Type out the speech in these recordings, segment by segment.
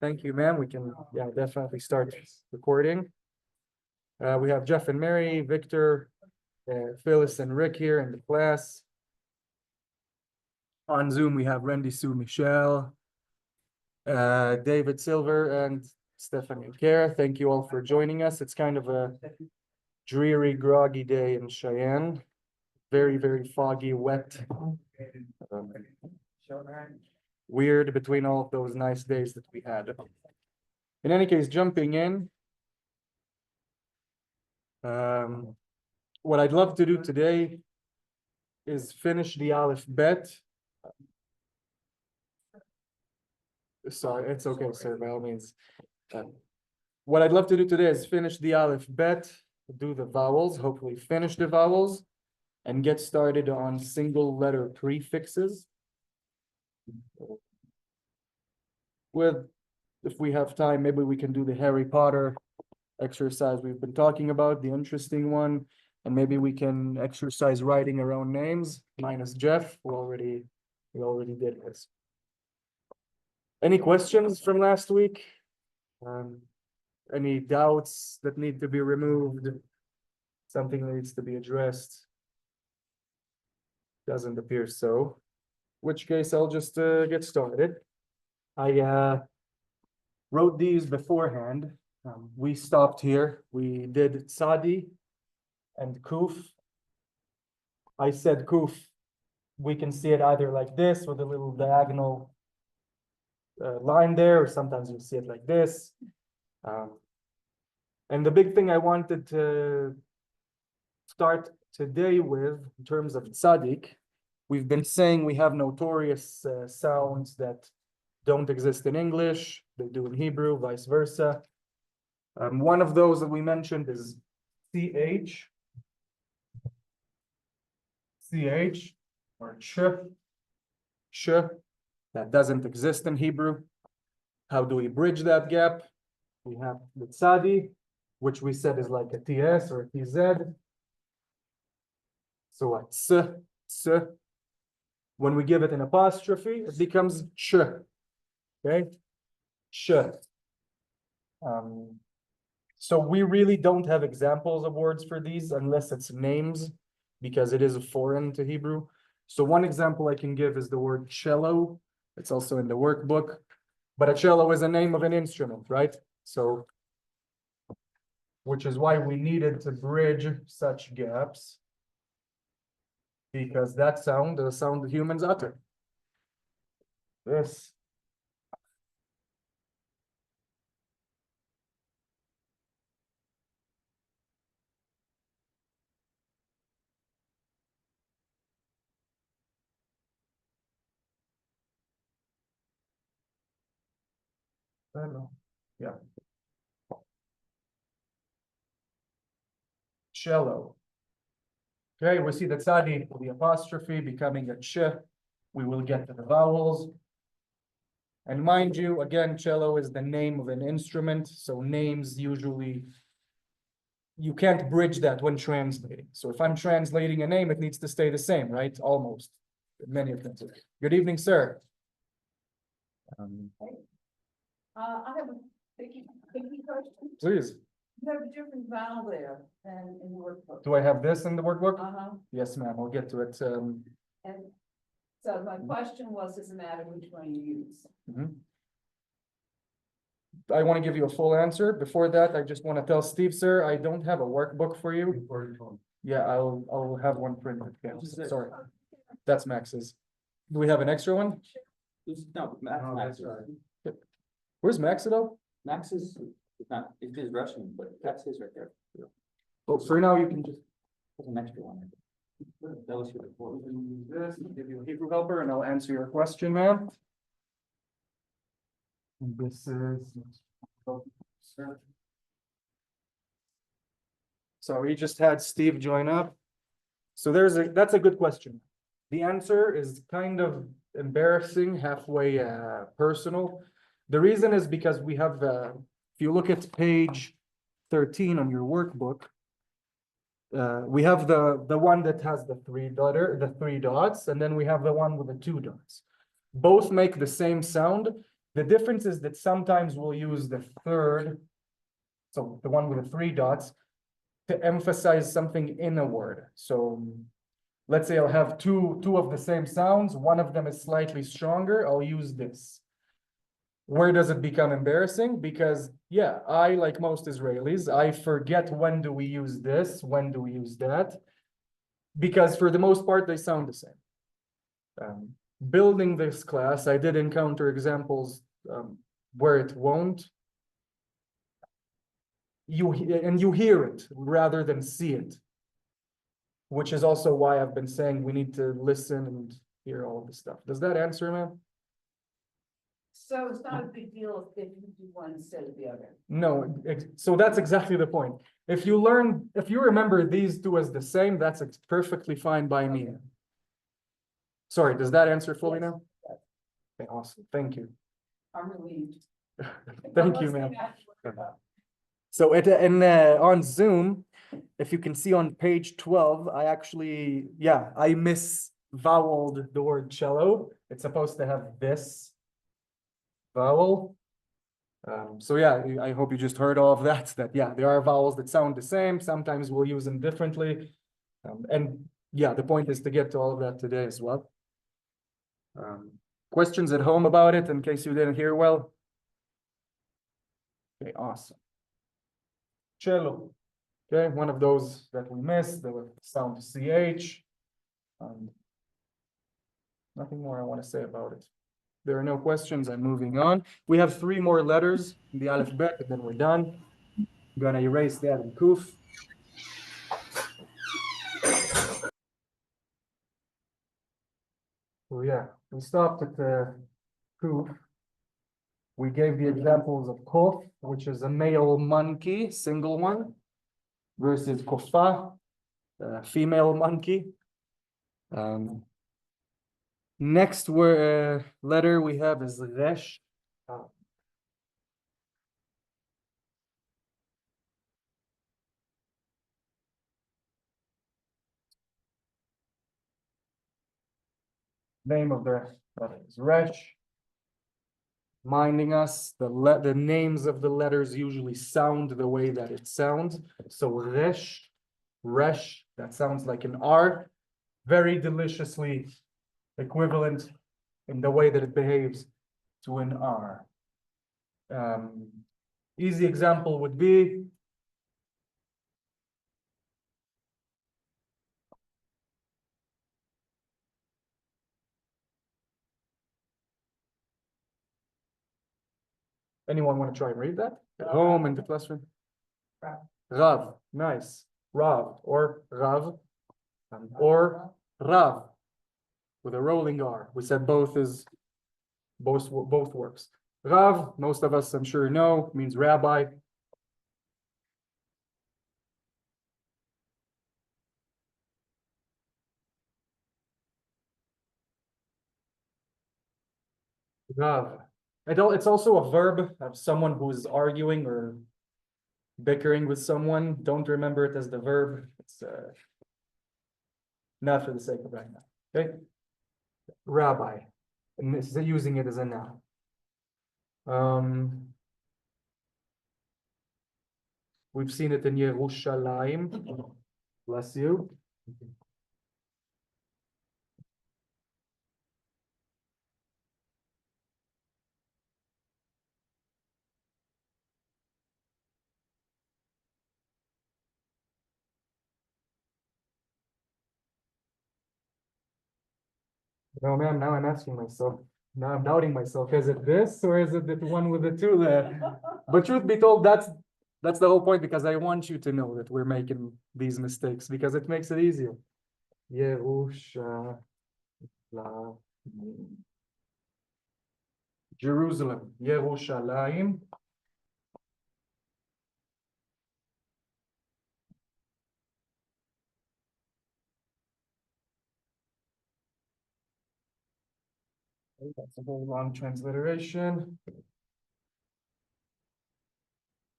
Thank you, ma'am. We can, yeah, definitely start recording. We have Jeff and Mary, Victor, Phyllis and Rick here in the class. On Zoom, we have Randy Sue Michelle, David Silver, and Stephanie Kara. Thank you all for joining us. It's kind of a dreary, groggy day in Cheyenne. Very, very foggy, wet. Weird between all of those nice days that we had. In any case, jumping in, what I'd love to do today is finish the Alef-Bet. Sorry, it's okay, sir, by all means. What I'd love to do today is finish the Alef-Bet, do the vowels, hopefully finish the vowels, and get started on single letter prefixes. If we have time, maybe we can do the Harry Potter exercise we've been talking about, the interesting one, and maybe we can exercise writing our own names, minus Jeff, we already did this. Any questions from last week? Any doubts that need to be removed? Something that needs to be addressed? Doesn't appear so. In which case, I'll just get started. I wrote these beforehand. We stopped here. We did Tzadi and Kuf. I said Kuf. We can see it either like this with a little diagonal line there, or sometimes you see it like this. And the big thing I wanted to start today with, in terms of Tzadik, we've been saying we have notorious sounds that don't exist in English, they do in Hebrew, vice versa. One of those that we mentioned is CH, or sh, that doesn't exist in Hebrew. How do we bridge that gap? We have the tzadi, which we said is like a TS or a TZ. So like ts. When we give it an apostrophe, it becomes ch. Okay, sh. So we really don't have examples of words for these unless it's names, because it is foreign to Hebrew. So one example I can give is the word cello. It's also in the workbook, but a cello is a name of an instrument, right? So, which is why we needed to bridge such gaps, because that sound, the sound humans utter. This. Yeah. Cello. Okay, we see the tzadi, the apostrophe becoming a ch. We will get to the vowels. And mind you, again, cello is the name of an instrument. So names usually, you can't bridge that when translating. So if I'm translating a name, it needs to stay the same, right? Almost. Many of them. Good evening, sir. I have a tricky question. Please. You have a different vowel there than in the workbook. Do I have this in the workbook? Uh-huh. Yes, ma'am. We'll get to it. And so my question was, does it matter which one you use? I want to give you a full answer. Before that, I just want to tell Steve, sir, I don't have a workbook for you. Yeah, I'll have one printed. Yeah, sorry. That's Max's. Do we have an extra one? No, Max. Where's Max though? Max is not, it is Russian, but that's his right there. Oh, for now you can just There's an extra one. That was your before. this, give you a Hebrew helper, and I'll answer your question, ma'am. And this is. So we just had Steve join up. So that's a good question. The answer is kind of embarrassing, halfway personal. The reason is because we have, if you look at page 13 on your workbook, we have the one that has the three dots, and then we have the one with the two dots. Both make the same sound. The difference is that sometimes we'll use the third, so the one with the three dots, to emphasize something in a word. So let's say I'll have two of the same sounds. One of them is slightly stronger. I'll use this. Where does it become embarrassing? Because yeah, I, like most Israelis, I forget when do we use this, when do we use that, because for the most part, they sound the same. Building this class, I did encounter examples where it won't. You hear it rather than see it, which is also why I've been saying we need to listen and hear all of this stuff. Does that answer, man? So it's not a big deal if you do one instead of the other. No, so that's exactly the point. If you remember these two as the same, that's perfectly fine by me. Sorry, does that answer fully Yes. now? Okay, awesome, thank you. I'm relieved. Thank you, ma'am. So on Zoom, if you can see on page 12, I actually, I misvoweled the word cello. It's supposed to have this vowel. So yeah, I hope you just heard all of that, there are vowels that sound the same. Sometimes we'll use them differently. And yeah, the point is to get to all of that today as well. Questions at home about it in case you didn't hear well? Okay, awesome. Cello. Okay, one of those that we missed, the sound CH. Nothing more I want to say about it. There are no questions. I'm moving on. We have 3 more letters in the Alef-Bet, and then we're done. I'm gonna erase that in Kuf. So yeah, we stopped at the Kuf. We gave the examples of Kof, which is a male monkey, single one, versus Kofa, female monkey. Next letter we have is Resh. Name of the letter is Resh. Minding us, the names of the letters usually sound the way that it sounds. So Resh, Resh, that sounds like an R, very deliciously equivalent in the way that it behaves to an R. Easy example would be anyone want to try and read that at home in the classroom? Rav, nice. Rav or Rav or Rav with a rolling R. We said both works. Rav, most of us I'm sure know, means rabbi. Rav. It's also a verb of someone who's arguing or bickering with someone. Don't remember it as the verb. It's not for the sake of right now. Okay. Rabbi. And this is using it as a noun. We've seen it in Yerushalayim. Bless you. No, ma'am, now I'm asking myself. Now I'm doubting myself. Is it this or is it the one with the 2 there? But truth be told, that's the whole point, because I want you to know that we're making these mistakes because it makes it easier. Yerushalayim. Jerusalem. Yerushalayim. That's a whole long transliteration.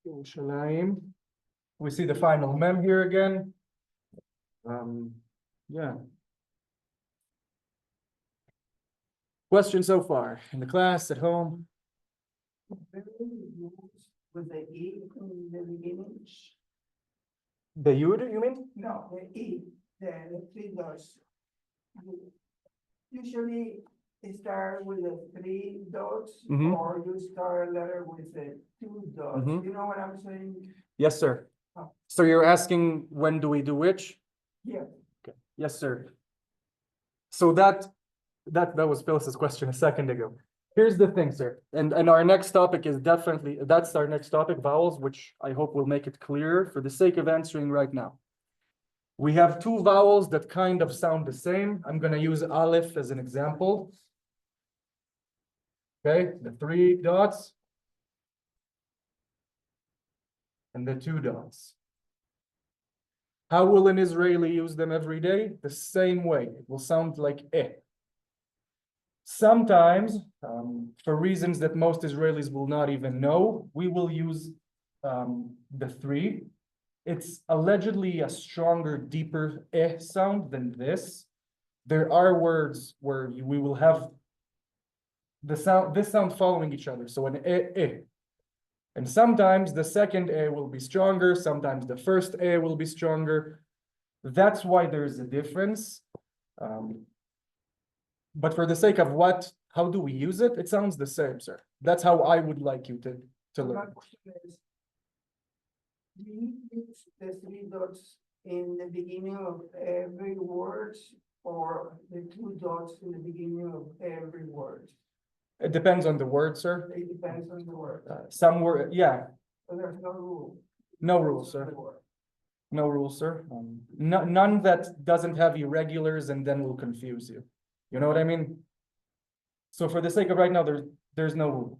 Yerushalayim. We see the final mem here again. Yeah. Questions so far in the class, at home? With the E in the beginning? The Yud, you mean? No, the E, the three dots. Usually it start with the three dots, Mhm. or you start a letter with the two dots. Mhm. You know what I'm saying? Yes, sir. So you're asking when do we do which? Yeah. Okay. Yes, sir. So that was Phyllis's question a second ago. Here's the thing, sir. And our next topic is definitely, that's our next topic, vowels, which I hope will make it clearer for the sake of answering right now. We have two vowels that kind of sound the same. I'm going to use Aleph as an example. Okay, the three dots and the two dots. How will an Israeli use them every day? The same way. It will sound like eh. Sometimes, for reasons that most Israelis will not even know, we will use the three. It's allegedly a stronger, deeper eh sound than this. There are words where we will have this sound following each other. So an eh, eh. And sometimes the second eh will be stronger. Sometimes the first eh will be stronger. That's why there's a difference. But for the sake of how do we use it? It sounds the same, sir. That's how I would like you to My learn. question is, do you use the three dots in the beginning of every word, or the two dots in the beginning of every word? It depends on the word, sir. It depends on the word. Some word, yeah, So there's no rule. no rules, sir. No rules, sir. None that doesn't have irregulars and then will confuse you. You know what I mean? So for the sake of right now, there's no rule.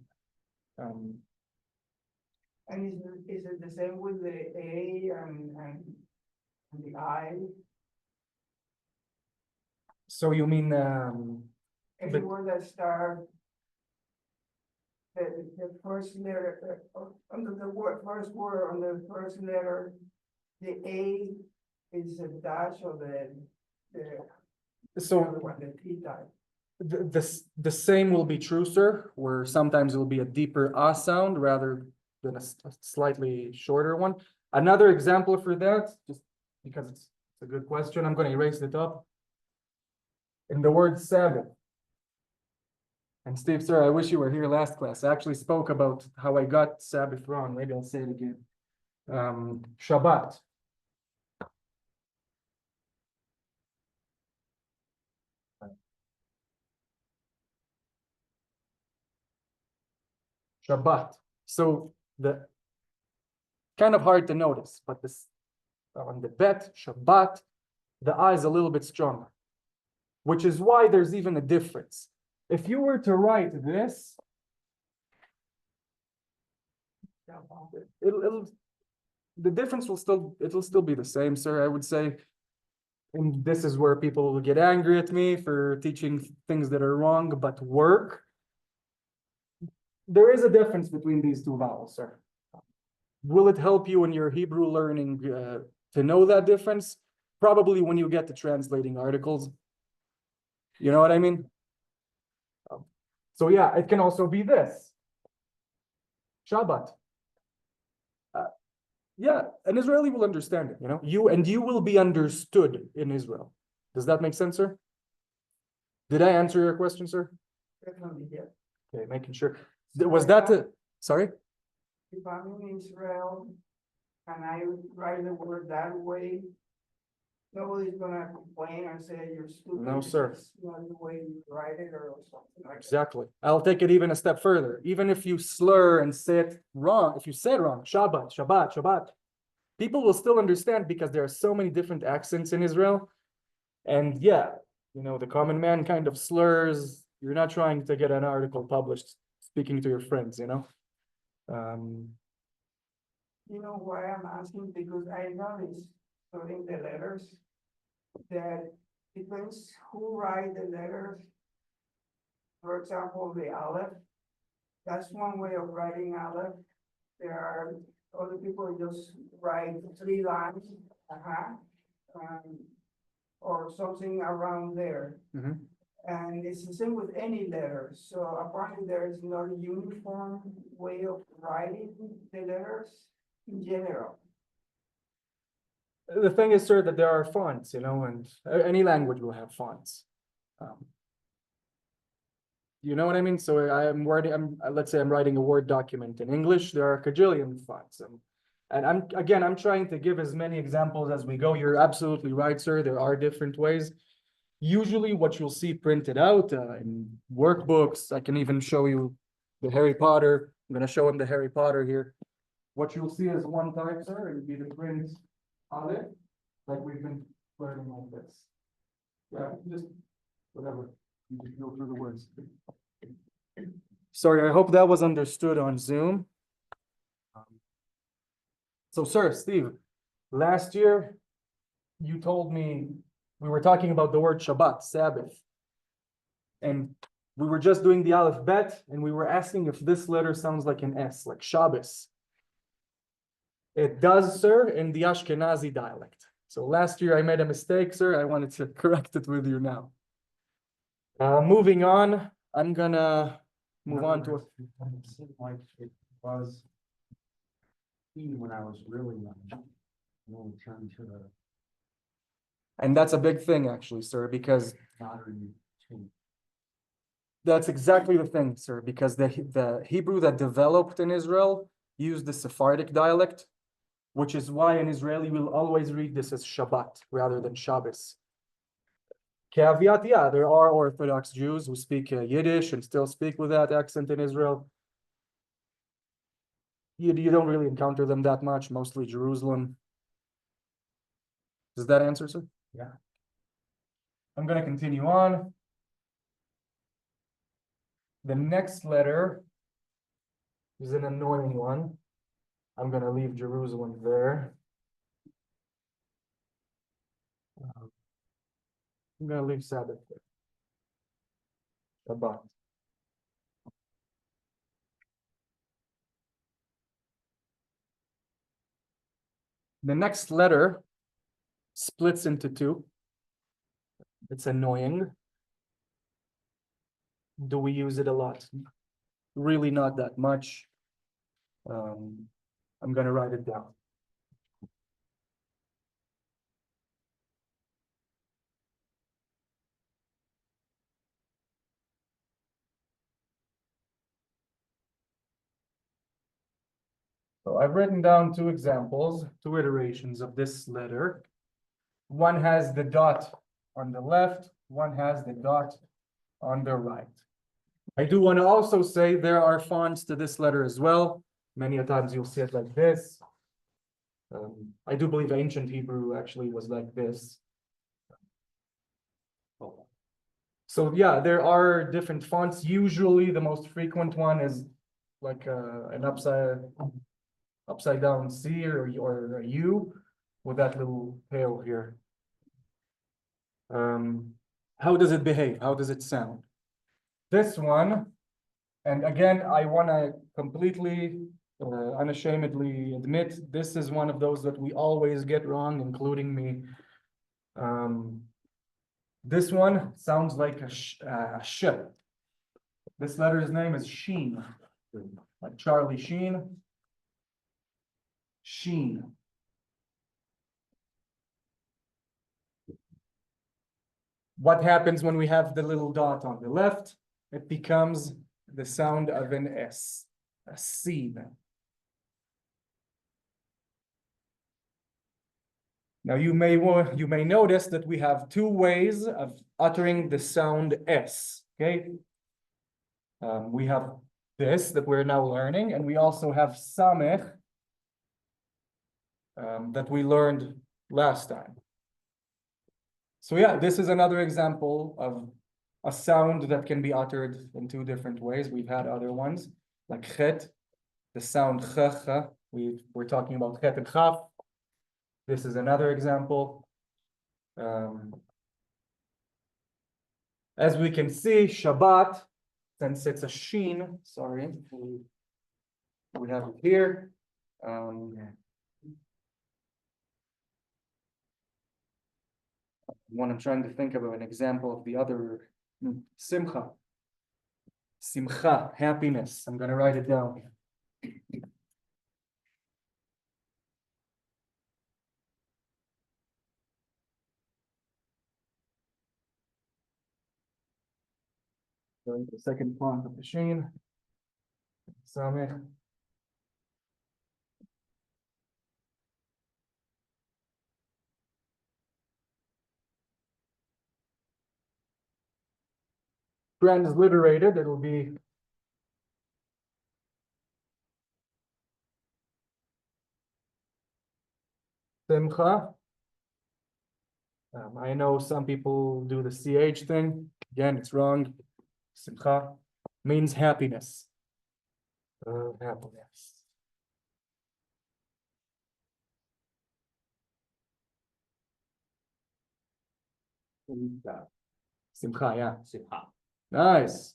And is it the same with the A and the I? So you mean Every word that start the first letter, under the first word on the first letter, the A is a dash or the so other one, the T type. the same will be true, sir, where sometimes it will be a deeper ah sound rather than a slightly shorter one. Another example for that, just because it's a good question, I'm going to erase it up. In the word Sabbath. And Steve, sir, I wish you were here last class. I actually spoke about how I got Sabbath wrong. Maybe I'll say it again. Shabbat. Shabbat. So the kind of hard to notice, but this on the bet, Shabbat, the I is a little bit stronger, which is why there's even a difference. If you were to write this, the difference will still be the same, sir, I would say. And this is where people will get angry at me for teaching things that are wrong, but work. There is a difference between these two vowels, sir. Will it help you in your Hebrew learning to know that difference? Probably when you get to translating articles. You know what I mean? So yeah, it can also be this. Shabbat. Yeah, an Israeli will understand it, you know? You will be understood in Israel. Does that make sense, sir? Did I answer your question, sir? Definitely, yeah. Okay, making sure. Was that sorry? If I'm in Israel and I write the word that way, nobody's gonna complain and say you're stupid. No, sir. It's not the way you write it or something like that. Exactly. I'll take it even a step further. Even if you slur and say it wrong, if you say it wrong, Shabbat, Shabbat, Shabbat, people will still understand because there are so many different accents in Israel. And yeah, the common man kind of slurs. You're not trying to get an article published speaking to your friends, You know why I'm asking? Because I noticed studying the letters that depends who write the letters. For example, the Aleph, that's one way of writing Aleph. There are other people who just write 3 lines, or something around there. Mhm. And it's the same with any letter, so apparently there is not a uniform way of writing the letters in general. The thing is, sir, that there are fonts, you know, and any language will have fonts. You know what I mean? So let's say I'm writing a Word document in English, there are a cajillion fonts. And I'm trying to give as many examples as we go. You're absolutely right, sir. There are different ways. Usually what you'll see printed out in workbooks, I can even show you the Harry Potter. I'm gonna show him the Harry Potter here. What you'll see is one type, sir, it would be the print Alef, like we've been learning like this. Yeah, just whatever, you just go through the words. Sorry, I hope that was understood on Zoom. So, sir, Steve, last year you told me we were talking about the word Shabbat, Sabbath. And we were just doing the Alef-Bet, and we were asking if this letter sounds like an S, like Shabbos. It does, sir, in the Ashkenazi dialect. So last year I made a mistake, sir. I wanted to correct it with you now. Moving on, I'm gonna move on to. It seemed like it was when I was really young. We'll turn to the And that's a big thing, actually, sir, because modern change. that's exactly the thing, sir, because the Hebrew that developed in Israel used the Sephardic dialect, which is why an Israeli will always read this as Shabbat rather than Shabbos. Caveat, yeah, there are Orthodox Jews who speak Yiddish and still speak with that accent in Israel. You don't really encounter them that much, mostly Jerusalem. Does that answer, sir? Yeah. I'm going to continue on. The next letter is an annoying one. I'm going to leave Jerusalem there. I'm going to leave Sabbath there. Shabbat. The next letter splits into two. It's annoying. Do we use it a lot? Really not that much. I'm going to write it down. So I've written down two examples, two iterations of this letter. One has the dot on the left, one has the dot on the right. I do want to also say there are fonts to this letter as well. Many a times you'll see it like this. I do believe ancient Hebrew actually was like this. So yeah, there are different fonts. Usually the most frequent one is like an upside down C or a U with that little tail here. How does it behave? How does it sound? This one, and again, I want to completely unashamedly admit this is one of those that we always get wrong, including me. This one sounds like a sh. This letter's name is Sheen, like Charlie Sheen. Sheen. What happens when we have the little dot on the left? It becomes the sound of an S, a scene. Now you may notice that we have two ways of uttering the sound S. Okay, we have this that we're now learning, and we also have samech that we learned last time. So yeah, this is another example of a sound that can be uttered in two different ways. We've had other ones like chet, the sound ch. We're talking about chet and chaf. This is another example. As we can see, Shabbat, since it's a sheen, sorry, we have it here. When I'm trying to think of an example of the other Simcha. Simcha, happiness. I'm gonna write it down. Going to the second part of the Sheen. Sameh. Transliterated, it'll be Simcha. I know some people do the CH thing. Again, it's wrong. Simcha means happiness. Happiness. Simcha, yeah. Simcha. Nice.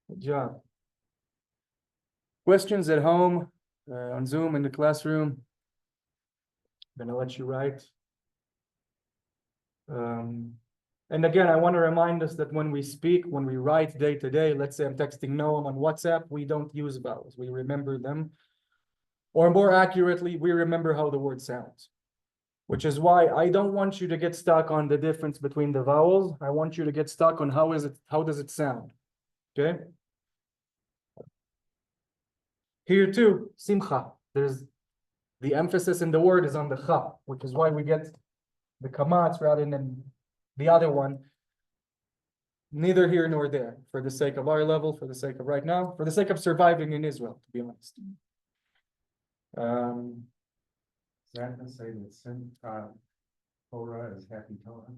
Good job. Questions at home, on Zoom, in the classroom? I'm gonna let you write. And again, I want to remind us that when we speak, when we write day to day, let's say I'm texting Noam on WhatsApp, we don't use vowels. We remember them. Or more accurately, we remember how the word sounds. Which is why I don't want you to get stuck on the difference between the vowels. I want you to get stuck on how does it sound? Okay? Here too, simcha. There's the emphasis in the word is on the cha, which is why we get the kamatz rather than the other one. Neither here nor there, for the sake of our level, for the sake of right now, for the sake of surviving in Israel, to be honest. Is that to say that Torah is happy Torah?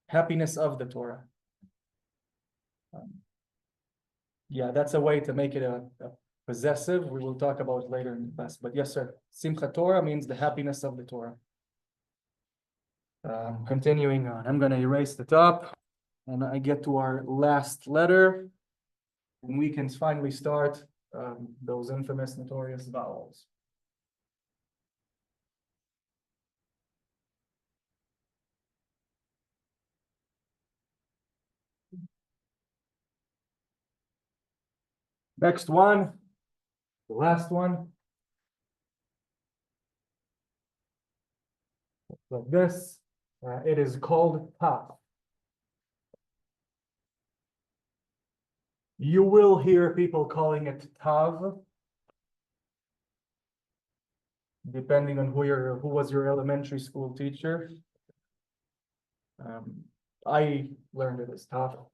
Happiness of the Torah. Yeah, that's a way to make it a possessive. We will talk about it later in the class. But yes, sir. Simchat Torah means the happiness of the Torah. Continuing on, I'm going to erase the top. And I get to our last letter. And we can finally start those infamous, notorious vowels. Next one, the last one. Like this. It is called Tav. You will hear people calling it Tav, depending on who was your elementary school teacher. I learned it as Tav.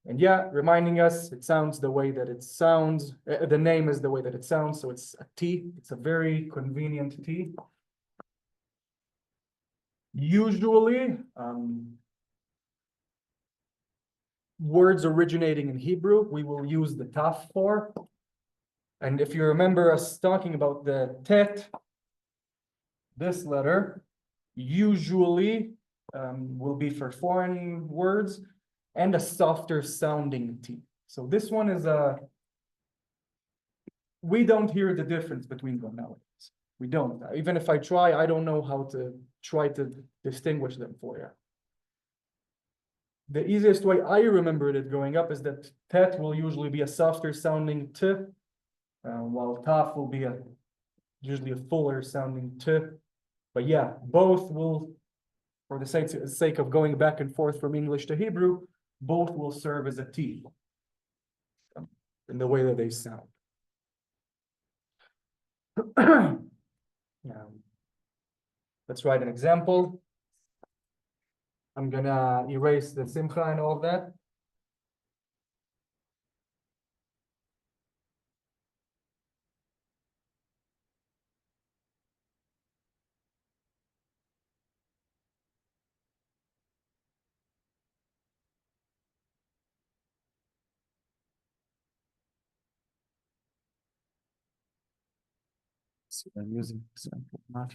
And yeah, reminding us, it sounds the way that it sounds. The name is the way that it sounds, so it's a T. It's a very convenient T. Usually, words originating in Hebrew, we will use the Taf for. And if you remember us talking about the Tet, this letter usually will be for foreign words and a softer sounding T. So this one is we don't hear the difference between them nowadays. We don't. Even if I try, I don't know how to try to distinguish them for you. The easiest way I remembered it growing up is that Tet will usually be a softer sounding T, while Taf will be usually a fuller sounding T. But yeah, both will, for the sake of going back and forth from English to Hebrew, both will serve as a T in the way that they sound. Let's write an example. I'm gonna erase the simcha and all of that. So I'm using example, not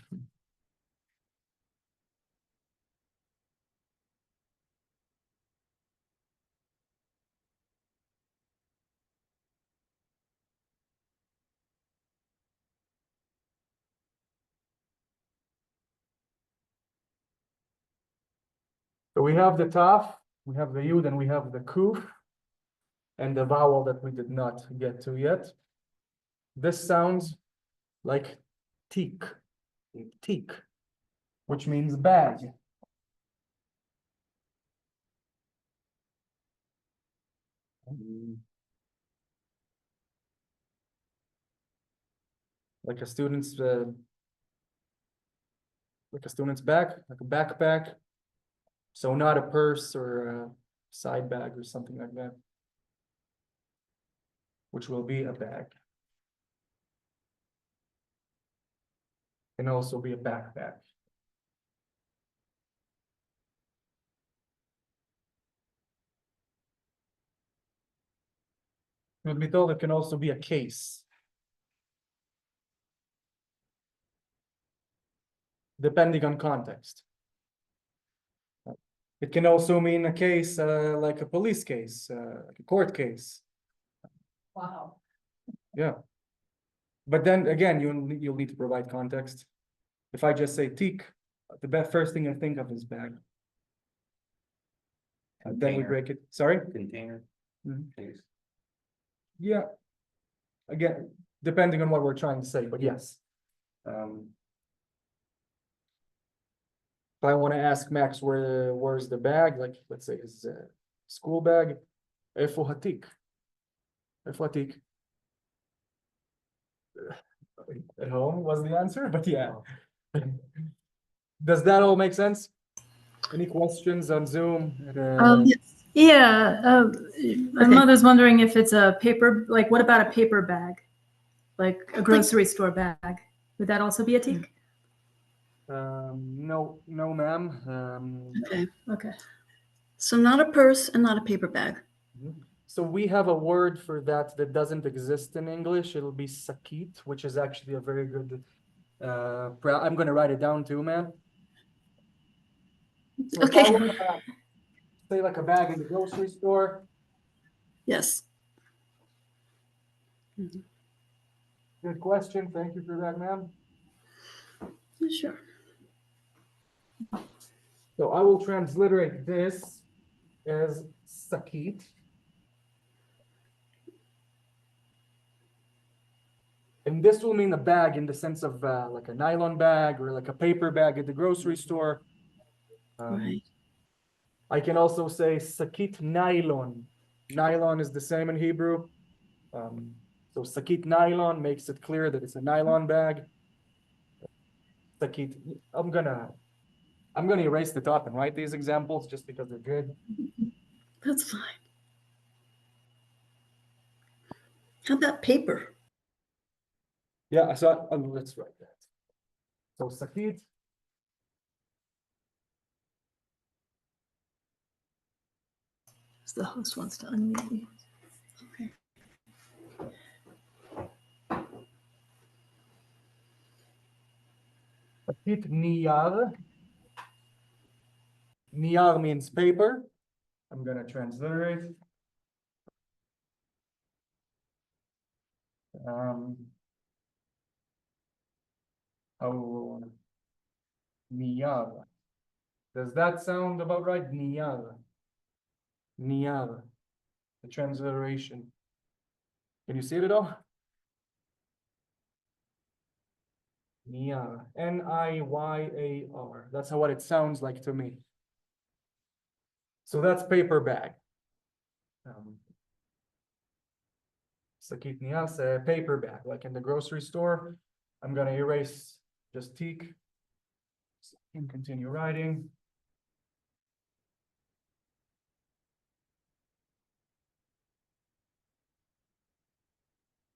So we have the taf, we have the yud, and we have the kuf, and the vowel that we did not get to yet. This sounds like tik, tik, which means bag. Like a student's bag, like a backpack. So not a purse or a side bag or something like that, which will be a bag. Can also be a backpack. Truth be told, it can also be a case. Depending on context. It can also mean a case like a police case, like a court case. Wow. Yeah. But then again, you'll need to provide context. If I just say tik, the first thing I think of is bag. Then we Container. break it. Sorry? Container. Mhm. Case. Yeah. Again, depending on what we're trying to say, but yes. If I want to ask Max where's the bag, like let's say his school bag, איפה התיק? איפה התיק? At home was the answer, but yeah. Does that all make sense? Any questions on Zoom? Yeah, my mother's wondering if it's a paper, like what about a paper bag? Like a grocery store bag? Would that also be a teak? No, ma'am. Okay. So not a purse and not a paper bag. So we have a word for that doesn't exist in English. It'll be sakit, which is actually a very good. I'm gonna write it down too, man. So if I Okay. wanna, say like a bag in the grocery store. Yes. Good question. Thank you for that, ma'am. Sure. So I will transliterate this as sakit. And this will mean a bag in the sense of like a nylon bag or like a paper bag at the grocery store. Right. I can also say sakit nylon. Nylon is the same in Hebrew. So sakit nylon makes it clear that it's a nylon bag. Sakit, I'm gonna erase the top and write these examples just because they're good. That's fine. How about paper? Yeah, so let's write that. So sakit. The host wants to unmute me. Okay. Sakit niyar. Niyar means paper. I'm gonna transliterate. Oh, niyar. Does that sound about right? Niyar. Niyar. The transliteration. Can you see it at all? Niyar. Niyar. That's what it sounds like to me. So that's paper bag. Sakit niyar, a paper bag, like in the grocery store. I'm gonna erase just teak and continue writing.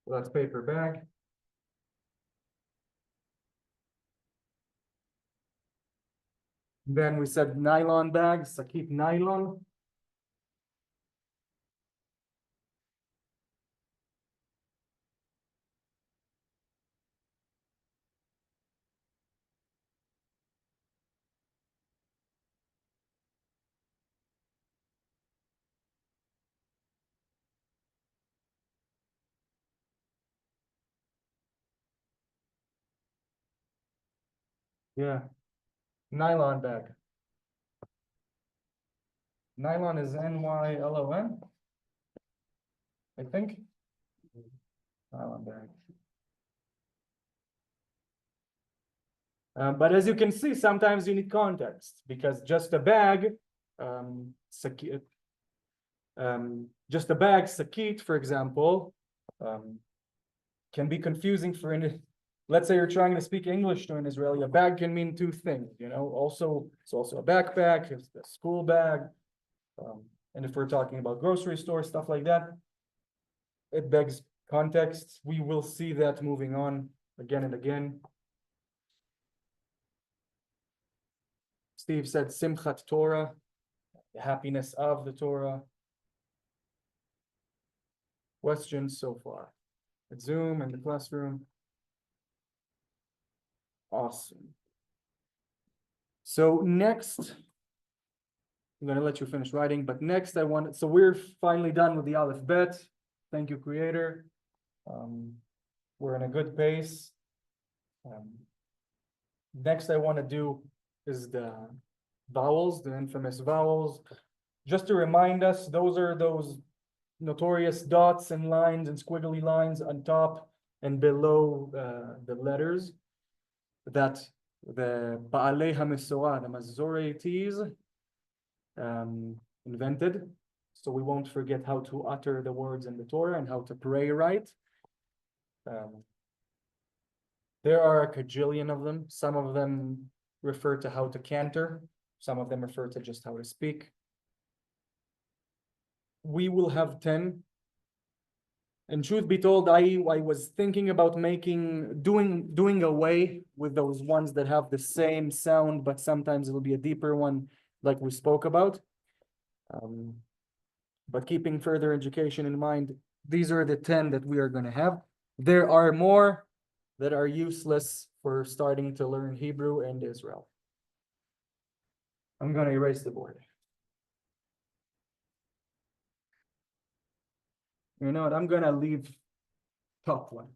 So that's paper bag. Then we said nylon bag, sakit nylon. Yeah, nylon bag. Nylon is Nylon, I think. Nylon bag. But as you can see, sometimes you need context because just a bag, just a bag, sakit, for example, can be confusing for an. Let's say you're trying to speak English to an Israeli. A bag can mean two things, you know. Also, it's also a backpack, it's a school bag, and if we're talking about grocery store stuff like that, it begs context. We will see that moving on again and again. Steve said Simchat Torah, the happiness of the Torah. Questions so far? At Zoom and the classroom. Awesome. So next, I'm gonna let you finish writing, but next so we're finally done with the Alef-Bet. Thank you, Creator. We're in a good pace. Next I want to do is the vowels, the infamous vowels. Just to remind us, those are those notorious dots and lines and squiggly lines on top and below the letters that the Ba'alei HaMesorah, the Masoretes, invented. So we won't forget how to utter the words in the Torah and how to pray right. There are a cajillion of them. Some of them refer to how to cantor. Some of them refer to just how to speak. We will have 10. And truth be told, I was thinking about doing away with those ones that have the same sound, but sometimes it'll be a deeper one, like we spoke about. But keeping further education in mind, these are the 10 that we are going to have. There are more that are useless for starting to learn Hebrew and Israel. I'm going to erase the board. You know what? I'm going to leave top one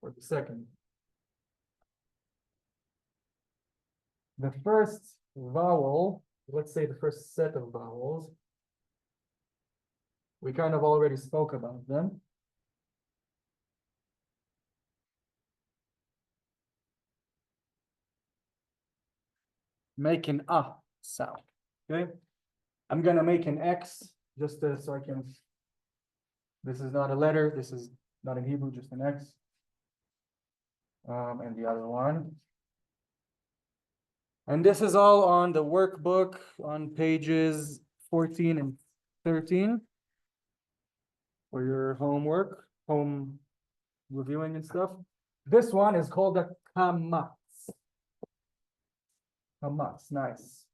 for the second. The first vowel, let's say the first set of vowels, we kind of already spoke about them. Make an ah sound, okay? I'm gonna make an X just so I can, this is not a letter, this is not in Hebrew, just an X. And the other one. And this is all on the workbook on pages 14 and 13 for your homework, home reviewing and stuff. This one is called a kamatz. Kamatz, nice.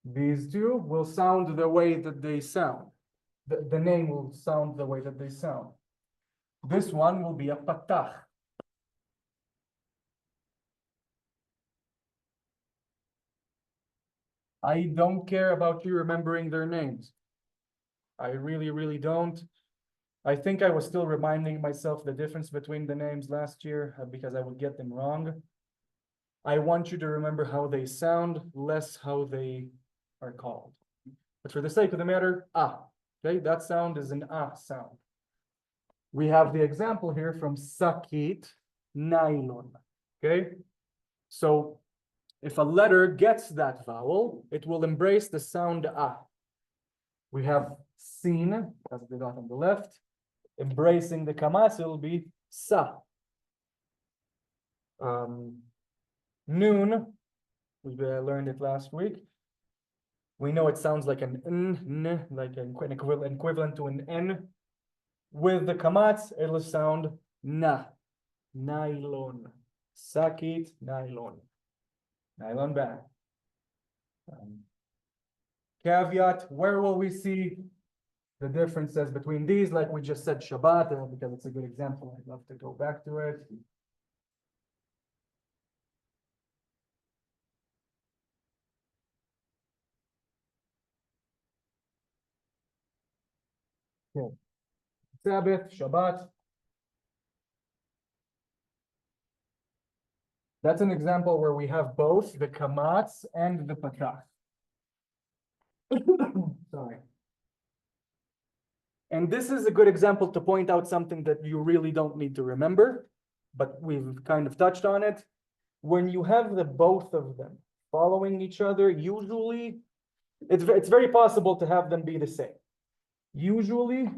These two will sound the way that they sound. The name will sound the way that they sound. This one will be a patach. I don't care about you remembering their names. I really, really don't. I think I was still reminding myself the difference between the names last year because I would get them wrong. I want you to remember how they sound, less how they are called. But for the sake of the matter, ah, okay, that sound is an ah sound. We have the example here from sakit, nylon, okay? So if a letter gets that vowel, it will embrace the sound ah. We have sin, as the dot on the left, embracing the kamas, it will be sa. Noon, we learned it last week. We know it sounds like an n, like an equivalent to an n. With the kamatz, it'll sound na, nylon, sakit, nylon, nylon bag. Caveat, where will we see the differences between these? Like we just said Shabbat, because it's a good example. I'd love to go back to it. Okay. Sabbath, Shabbat. That's an example where we have both the kamatz and the patach. Sorry. And this is a good example to point out something that you really don't need to remember, but we've kind of touched on it. When you have the both of them following each other, usually it's very possible to have them be the same. Usually,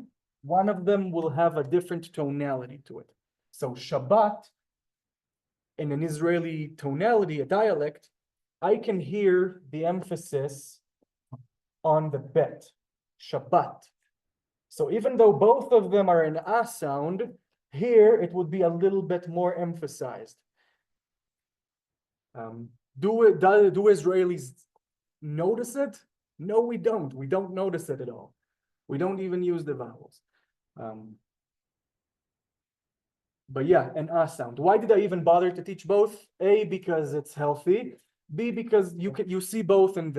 one of them will have a different tonality to it. So Shabbat, in an Israeli tonality, a dialect, I can hear the emphasis on the bet, Shabbat. So even though both of them are an ah sound, here it would be a little bit more emphasized. Do Israelis notice it? No, we don't. We don't notice it at all. We don't even use the vowels. But yeah, an ah sound. Why did I even bother to teach both? A, because it's healthy. B, because you see both in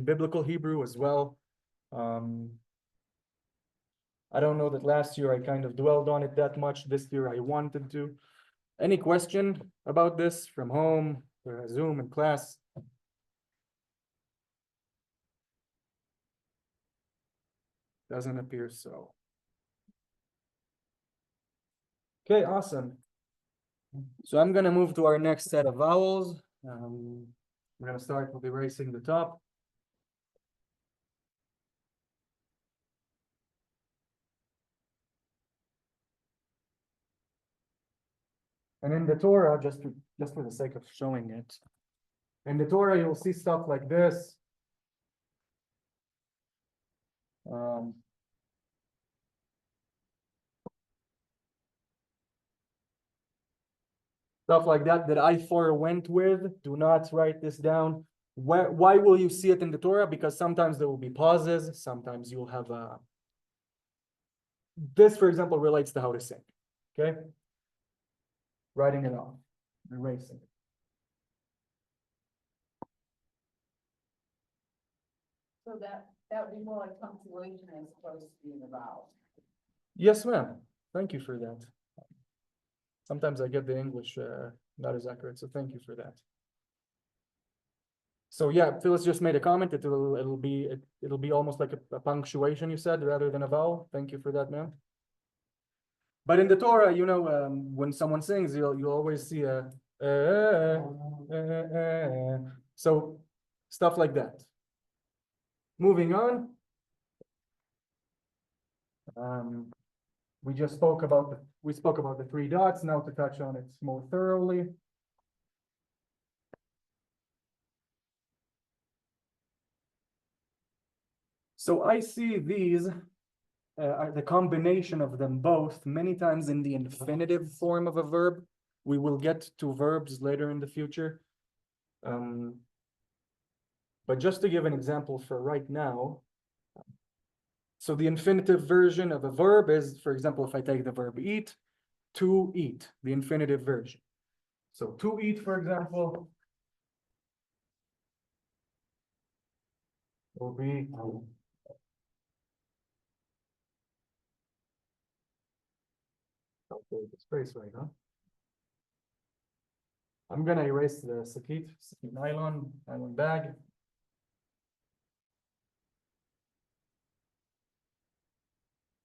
biblical Hebrew as well. I don't know that last year I kind of dwelled on it that much. This year I wanted to. Any question about this from home, or Zoom and class? Doesn't appear so. Okay, awesome. So I'm gonna move to our next set of vowels. We're gonna start with erasing the top. And in the Torah, just for the sake of showing it, in the Torah you'll see stuff like this. Stuff like that I forewent with. Do not write this down. Why will you see it in the Torah? Because sometimes there will be pauses. Sometimes you'll have a. This, for example, relates to how to sing. Okay, writing it off, erasing it. So that would be more like punctuation as opposed to being a vowel. Yes, ma'am. Thank you for that. Sometimes I get the English not as accurate, so thank you for that. So yeah, Phyllis just made a comment. It'll be almost like a punctuation, you said, rather than a vowel. Thank you for that, ma'am. But in the Torah, you know, when someone sings, you'll always see a so stuff like that. Moving on. We spoke about the three dots. Now to touch on it more thoroughly. So I see these, the combination of them both, many times in the infinitive form of a verb. We will get to verbs later in the future. But just to give an example for right now, so the infinitive version of a verb is, for example, if I take the verb eat, to eat, the infinitive version. So to eat, for example, will be the space right now. I'm gonna erase the sakit nylon bag.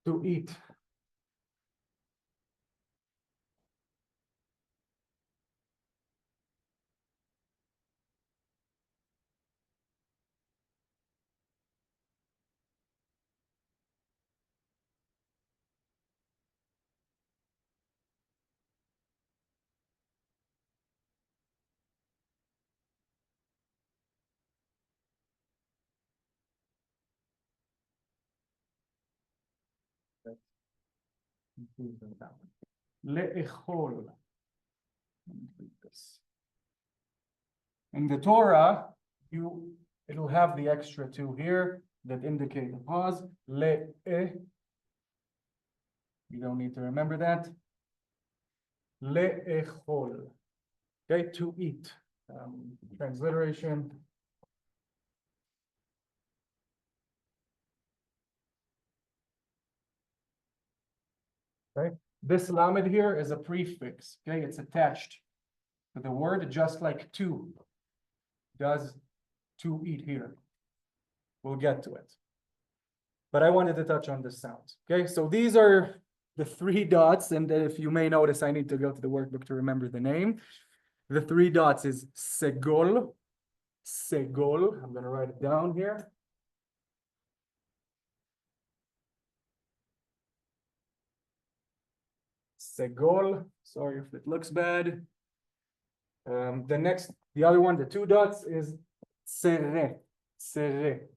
To eat. Le'echol. In the Torah, it'll have the extra two here that indicate a pause. Le'eh. You don't need to remember that. Le'echol. Okay, to eat. Transliteration. Okay, this lamed here is a prefix. Okay, it's attached the word, just like to does to eat here. We'll get to it. But I wanted to touch on the sounds. Okay, so these are the three dots, and if you may notice, I need to go to the workbook to remember the name. The three dots is segol, segol. I'm gonna write it down here. Segol. Sorry if it looks bad. The other one, the two dots is serre, serre.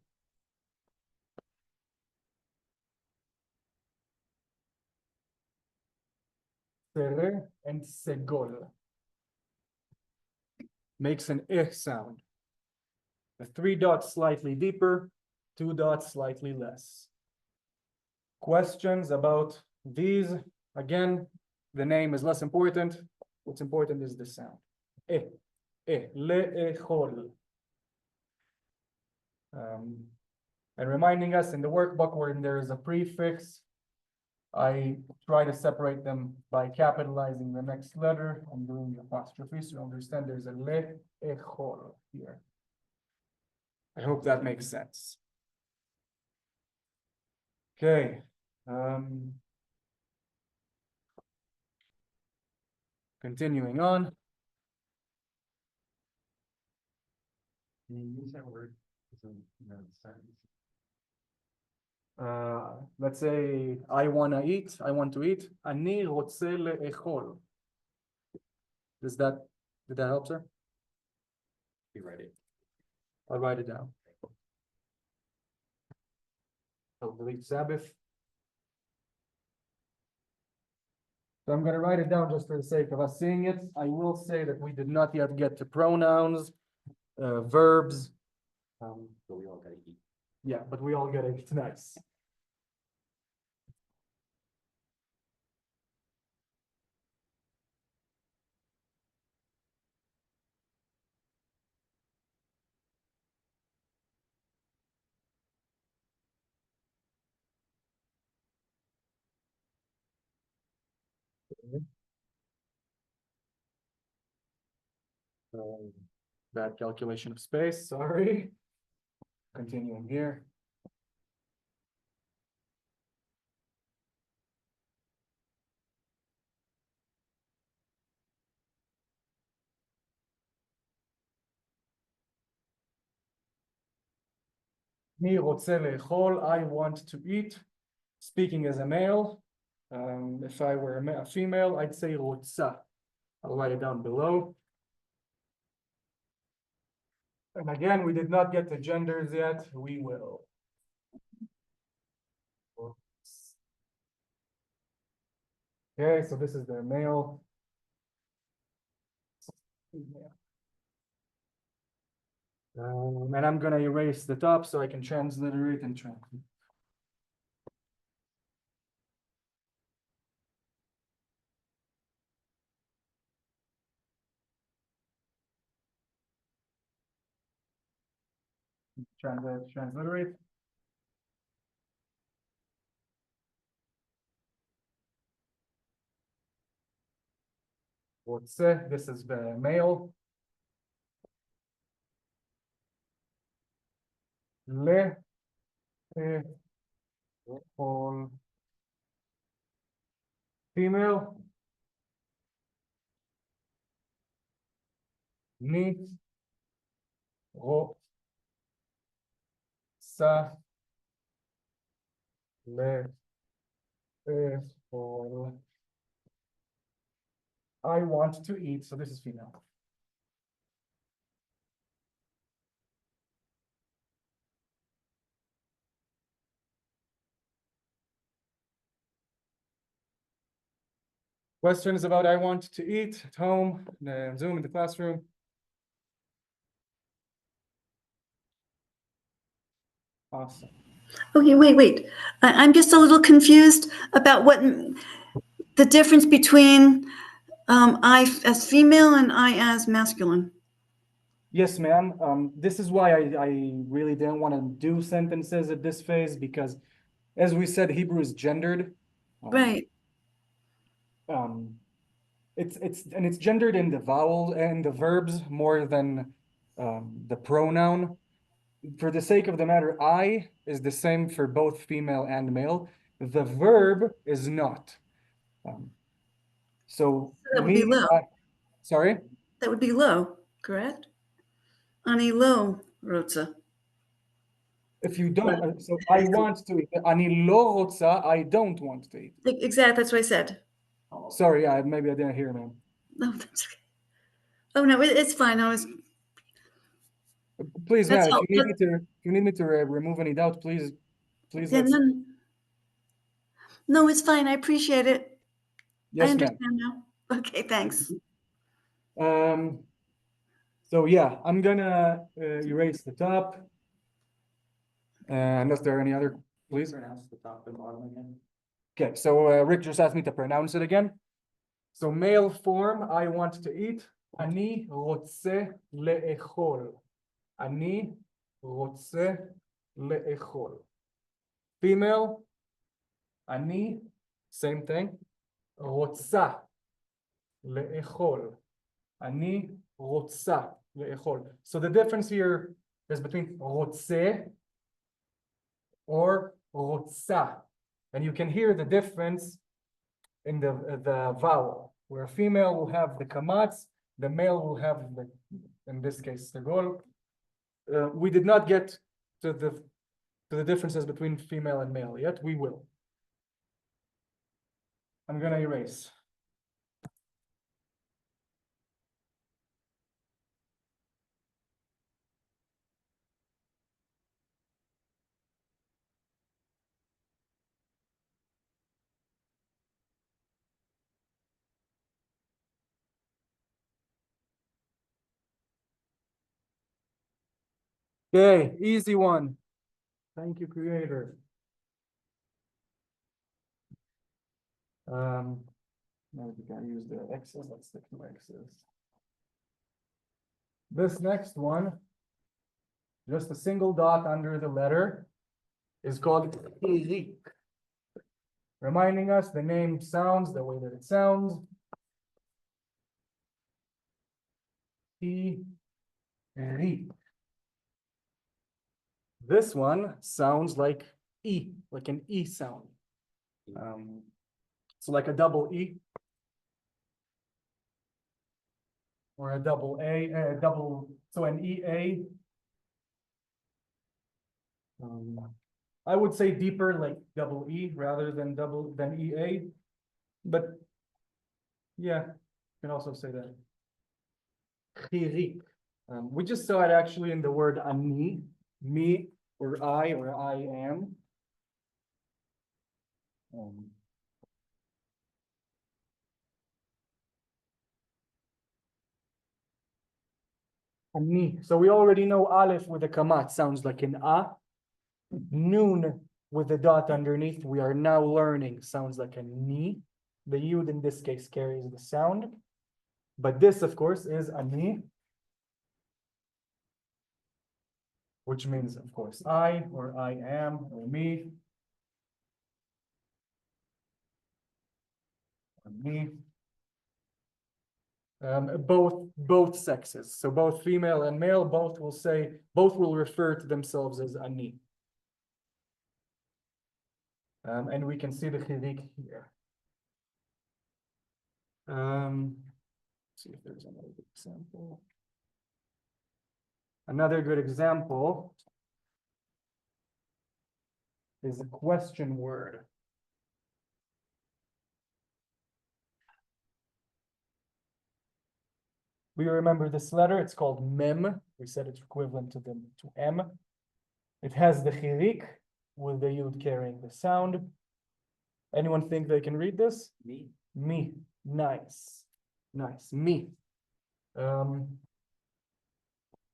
Serre and segol. Makes an sound. The three dots slightly deeper, two dots slightly less. Questions about these? Again, the name is less important. What's important is the sound. Le'echol. And reminding us in the workbook when there is a prefix, I try to separate them by capitalizing the next letter and doing the apostrophe, so you understand there's a le'echol here. I hope that makes sense. Okay. Continuing on. Can you use that word? As a, sentence? Let's say I want to eat. אני רוצה לאכול. Did that help, sir? You read it. I'll write it down. I'll delete Sabbath. So I'm going to write it down just for the sake of us seeing it. I will say that we did not yet get to pronouns, verbs. But we all gotta eat. Yeah, but we all get it. Nice. Bad calculation of space, sorry. Continuing here. אני רוצה לאכול, I want to eat. Speaking as a male, if I were a female, I'd say רוצה. I'll write it down below. And again, we did not get to genders yet. We will. Okay, so this is the male. And I'm gonna erase the top so I can transliterate and translate. Transliterate. רוצה, this is the male. לאכול. Female. אני רוצה לאכול. I want to eat, so this is female. Questions about I want to eat at home, Zoom in the classroom? Awesome. Okay, wait. I'm just a little confused about what the difference between I as female and I as masculine. Yes, ma'am. This is why I really didn't want to do sentences at this phase because, as we said, Hebrew is gendered. Right. it's gendered in the vowel and the verbs more than the pronoun. For the sake of the matter, I is the same for both female and male. The verb is not. So That would be low. Sorry? That would be low, correct? Ani lo rotza. If you don't, so I want to eat. Ani lo rotza, I don't want to eat. Exactly, that's what I said. Sorry, maybe I didn't hear, man. No, that's okay. Oh, no, it's fine. I was, Please, That's man, all- if you need me to remove any doubt, please yeah, let's. no, it's fine. I appreciate it. I Yes, ma'am. understand now. Okay, thanks. So yeah, I'm gonna erase the top. Unless there are any other, please. Pronounce the top and bottom again. Okay, so Rick just asked me to pronounce it again. So male form, I want to eat. Ani rotze le'echol. Ani rotze le'echol. Female, ani, same thing. Rotza le'echol. Ani rotza le'echol. So the difference here is between rotze or rotza. And you can hear the difference in the vowel, where a female will have the kamatz, the male will have the, in this case, the gol. We did not get to the differences between female and male yet. We will. I'm gonna erase. Okay, easy one. Thank you, creator. Now we can use the X's. Let's stick to X's. This next one, just a single dot under the letter, is called Eeheeye. Reminding us the name sounds the way that it sounds. Eeheeye. This one sounds like E, like an E sound. So like a double E. Or a double A, so an EA. I would say deeper, like double E rather than EA. But yeah, you can also say that. Chirik. We just saw it actually in the word ani, me, or I am. Ani. So we already know Aleph with a kamat sounds like an A. Noon with the dot underneath, we are now learning sounds like a ni. The yud in this case carries the sound. But this, of course, is ani, which means, of course, I, or I am, or me. Or me. Both sexes. So both female and male, both will refer to themselves as ani. And we can see the chirik here. See if there's another good example. Another good example is a question word. We remember this letter, it's called mem. We said it's equivalent to M. It has the chirik with the yud carrying the sound. Anyone think they can read this? Me. Me. Nice. Nice. Me. So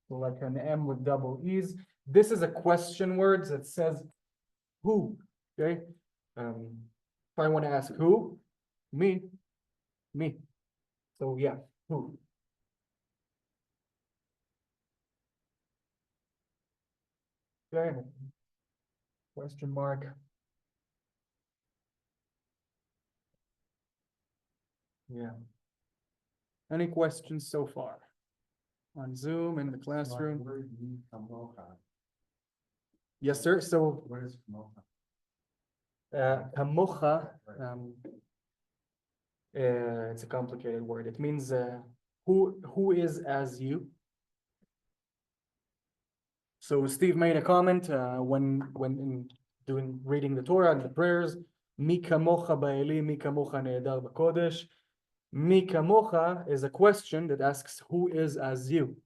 like an M with double E's. This is a question word that says who. Okay. If I want to ask who, me. So yeah, who. Okay. Question mark. Yeah. Any questions so far? On Zoom, in the classroom? Word mi kamocha. Yes, sir. So, What is kamocha? kamocha, it's a complicated word. It means who is as you. So Steve made a comment when reading the Torah and the prayers. Mi kamocha ba'eli, mi kamocha ne'edar b'kodesh. Mi kamocha is a question that asks who is as you.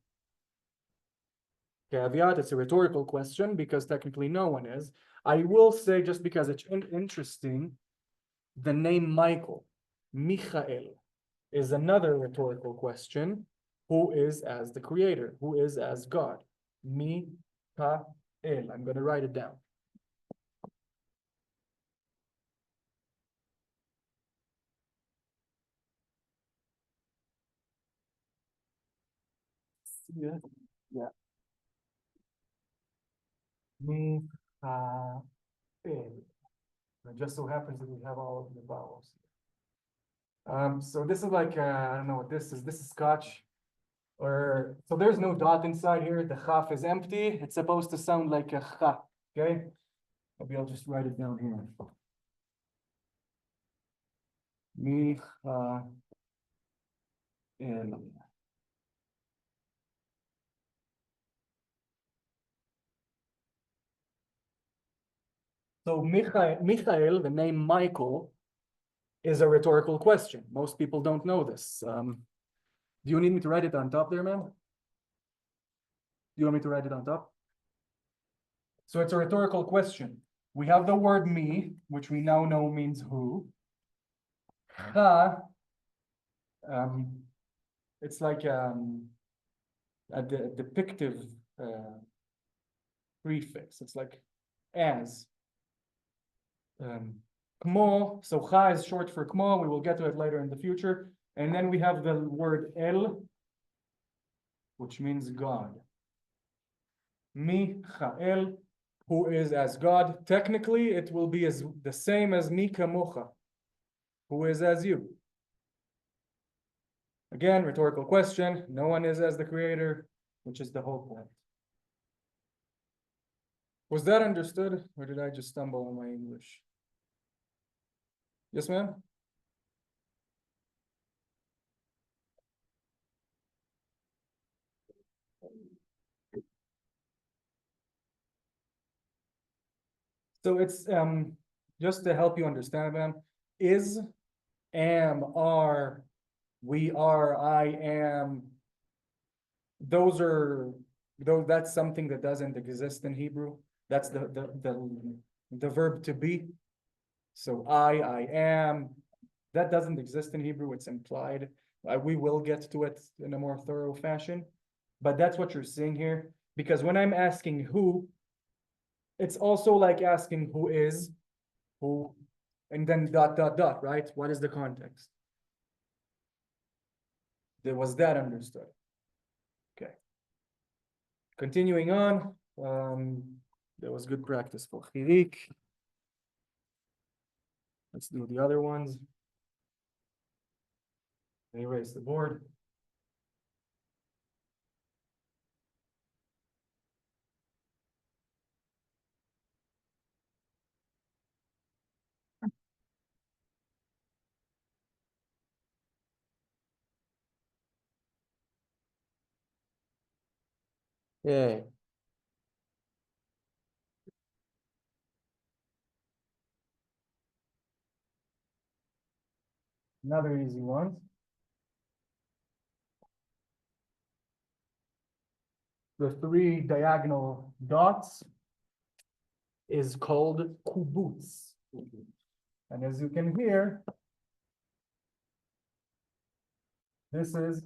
Caveat, it's a rhetorical question because technically no one is. I will say, just because it's interesting, the name Michael, Michael, is another rhetorical question. Who is as the creator? Who is as God? Michael. I'm going to write it down. Yeah. Michael. It just so happens that we have all of the vowels. So this is like, I don't know what this is. This is Scotch. So there's no dot inside here. The chaf is empty. It's supposed to sound like a cha. Okay? Maybe I'll just write it down here. Michael. So Michael, the name Michael, is a rhetorical question. Most people don't know this. Do you need me to write it on top there, ma'am? Do you want me to write it on top? So it's a rhetorical question. We have the word me, which we now know means who. Ha, it's like a depictive prefix. It's like as. Kmo, so cha is short for kmo. We will get to it later in the future. And then we have the word el, which means God. Michael, who is as God. Technically, it will be as the same as mi kamocha, who is as you. Again, rhetorical question. No one is as the creator, which is the whole point. Was that understood, or did I just stumble on my English? Yes, ma'am? So it's just to help you understand, ma'am, is, am, are, we are, I am. That's something that doesn't exist in Hebrew. That's the verb to be. So I am. That doesn't exist in Hebrew. It's implied. We will get to it in a more thorough fashion, but that's what you're seeing here. Because when I'm asking who, it's also like asking who is, who, and then dot, dot, dot, right? What is the context? Was that understood? Okay. Continuing on, there was good practice for chirik. Let's do the other ones. Erase the board. Okay. Another easy one. The three diagonal dots is called kubutz. And as you can hear, this is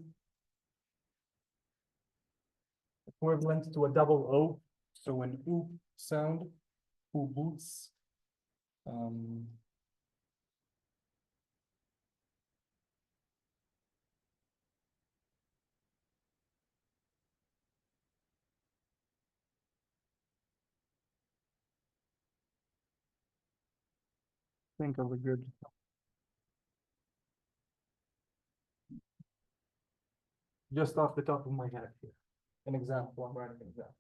equivalent to a double O. So an U sound, kubutz. Think of a good. just off the top of my head here. An example, I'm writing an example.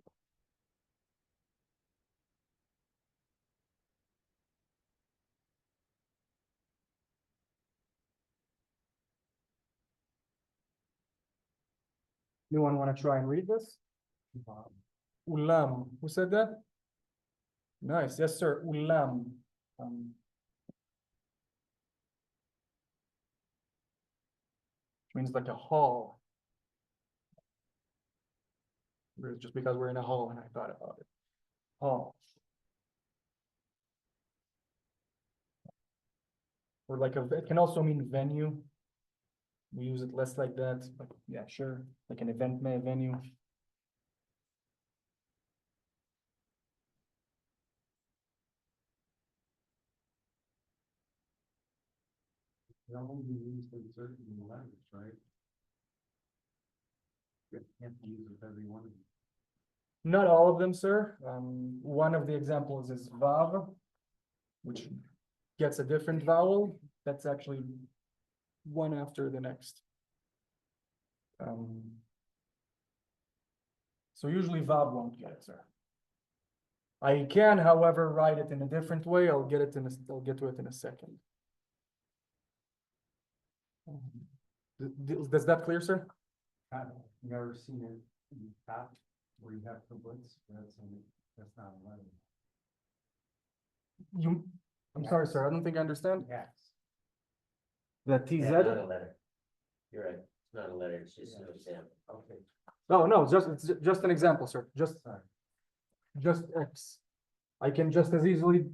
Anyone want to try and read this? Ulam, who said that? Nice, yes, sir, ulam. Means like a hall. Just because we're in a hall and I thought about it. Hall. Or like it can also mean venue. We use it less like that, but yeah, sure, like an event venue. They only be used in certain language, right? You can't use it with every one of them. Not all of them, sir. One of the examples is vav, which gets a different vowel. That's actually one after the next. So usually vav won't get it, sir. I can, however, write it in a different way. I'll get to it in a second. Does that clear, sir? I've never seen it in the top where you have kibbutz, that's not a letter. I'm sorry, sir. I don't think I understand. Yes. The TZ? Yeah, not a letter. You're right, it's not a letter, it's just an example. Okay. No, it's just an example, sir. Sorry. Just X. I can just as easily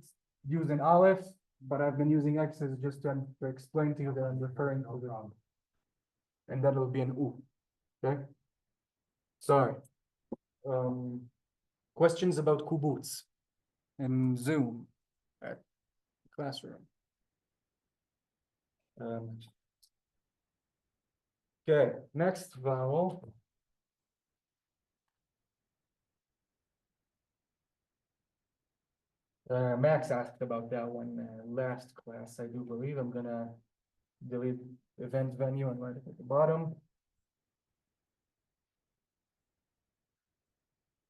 use an Aleph, but I've been using X's just to explain to you that I'm referring to the, and then it'll be an U. Okay? Sorry. Questions about kibbutz and Zoom at classroom. Okay, next vowel. Max asked about that one last class, I do believe. I'm gonna delete event venue and write it at the bottom.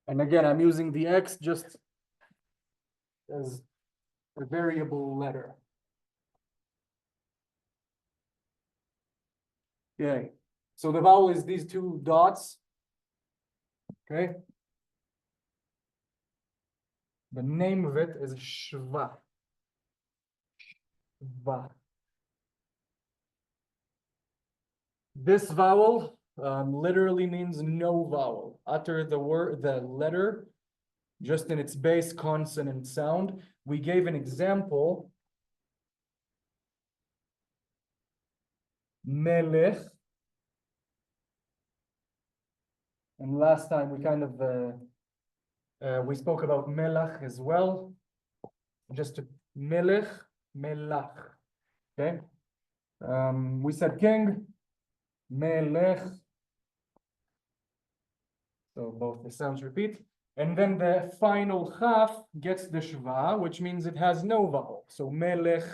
And again, I'm using the X just as a variable letter. Okay, so the vowel is these two dots. Okay. The name of it is shva. Shva. This vowel literally means no vowel. Utter the letter, just in its base consonant sound. We gave an example. Melech. And last time we kind of we spoke about melach as well. Just to melech, melach. Okay. We said king, melech. So both the sounds repeat. And then the final chaf gets the shva, which means it has no vowel. So melech.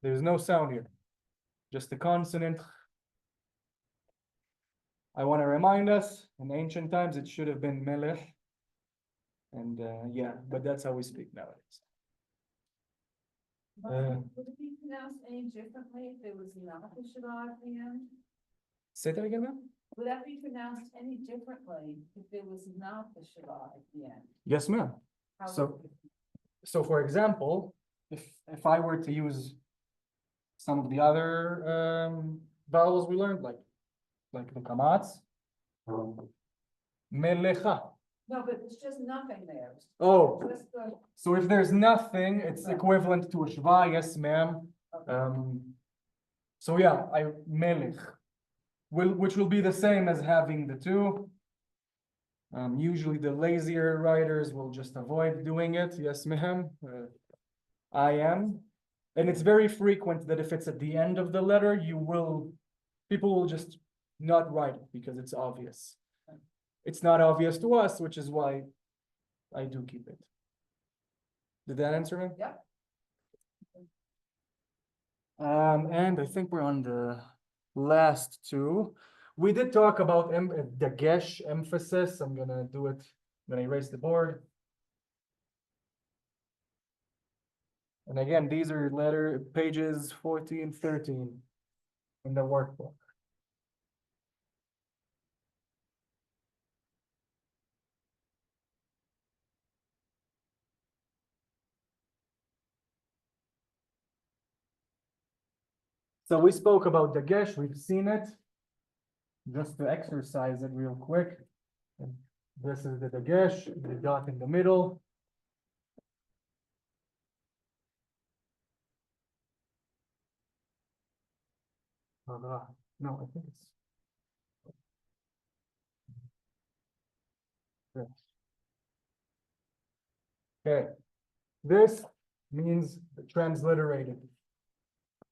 There's no sound here. Just the consonant. I want to remind us, in ancient times, it should have been melech. And yeah, but that's how we speak nowadays. Would it be pronounced any differently if there was not a Shulee at the end? Say that again, ma'am? Would that be pronounced any differently if there was not the Shulee at the end? Yes, ma'am. How So- would it- So for example, if I were to use some of the other vowels we learned, like the kamats, melecha. No, but it's just nothing there. Oh, Just the, so if there's nothing, it's equivalent to a shva, yes, ma'am. So yeah, melech, which will be the same as having the two. Usually the lazier writers will just avoid doing it. Yes, ma'am. I am. And it's very frequent that if it's at the end of the letter, people will just not write it because it's obvious. It's not obvious to us, which is why I do keep it. Did that answer me? yeah. And I think we're on the last two. We did talk about the gesh emphasis. I'm gonna do it. I'm gonna erase the board. And again, these are pages 14, 13 in the workbook. So we spoke about the gesh, we've seen it. Just to exercise it real quick. And this is the gesh, the dot in the middle. No, I think it's this. Okay, this means transliterated.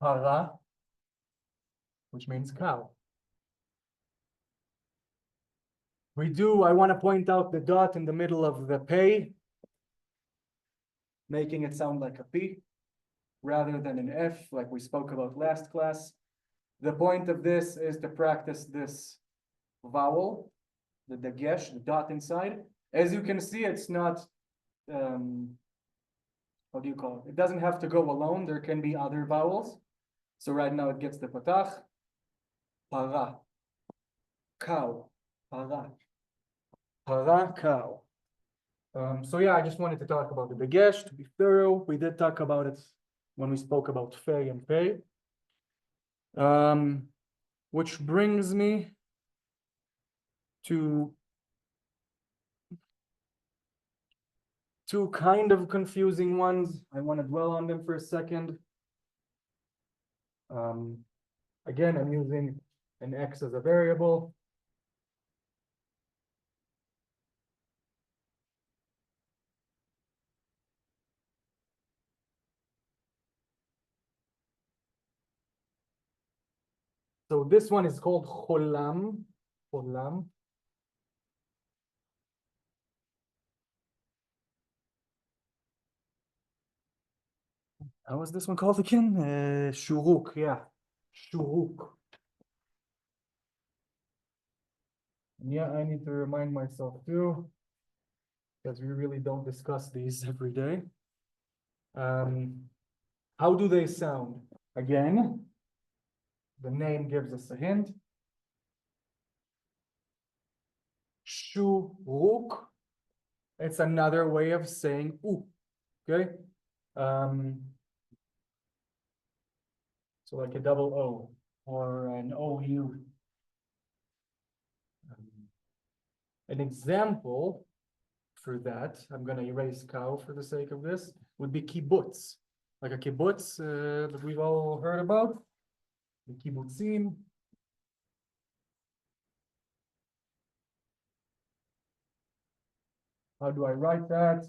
Para, which means cow. I want to point out the dot in the middle of the pay, making it sound like a P rather than an F, like we spoke about last class. The point of this is to practice this vowel, the gesh, the dot inside. As you can see, it's not, what do you call it? It doesn't have to go alone. There can be other vowels. So right now it gets the patach, para, cow, para, para, cow. So yeah, I just wanted to talk about the gesh to be thorough. We did talk about it when we spoke about fei and pei. Which brings me to two kind of confusing ones. I want to dwell on them for a second. Again, I'm using an x as a variable. So this one is called cholam. Cholam. How was this one called again? Shuruk, yeah. Shuruk. Yeah, I need to remind myself too, because we really don't discuss these every day. How do they sound? Again, the name gives us a hint. Shuruk. It's another way of saying oo. Okay. So like a double O or an OU. An example for that, I'm going to erase cow for the sake of this, would be kibbutz. Like a kibbutz that we've all heard about. The kibbutzim. How do I write that?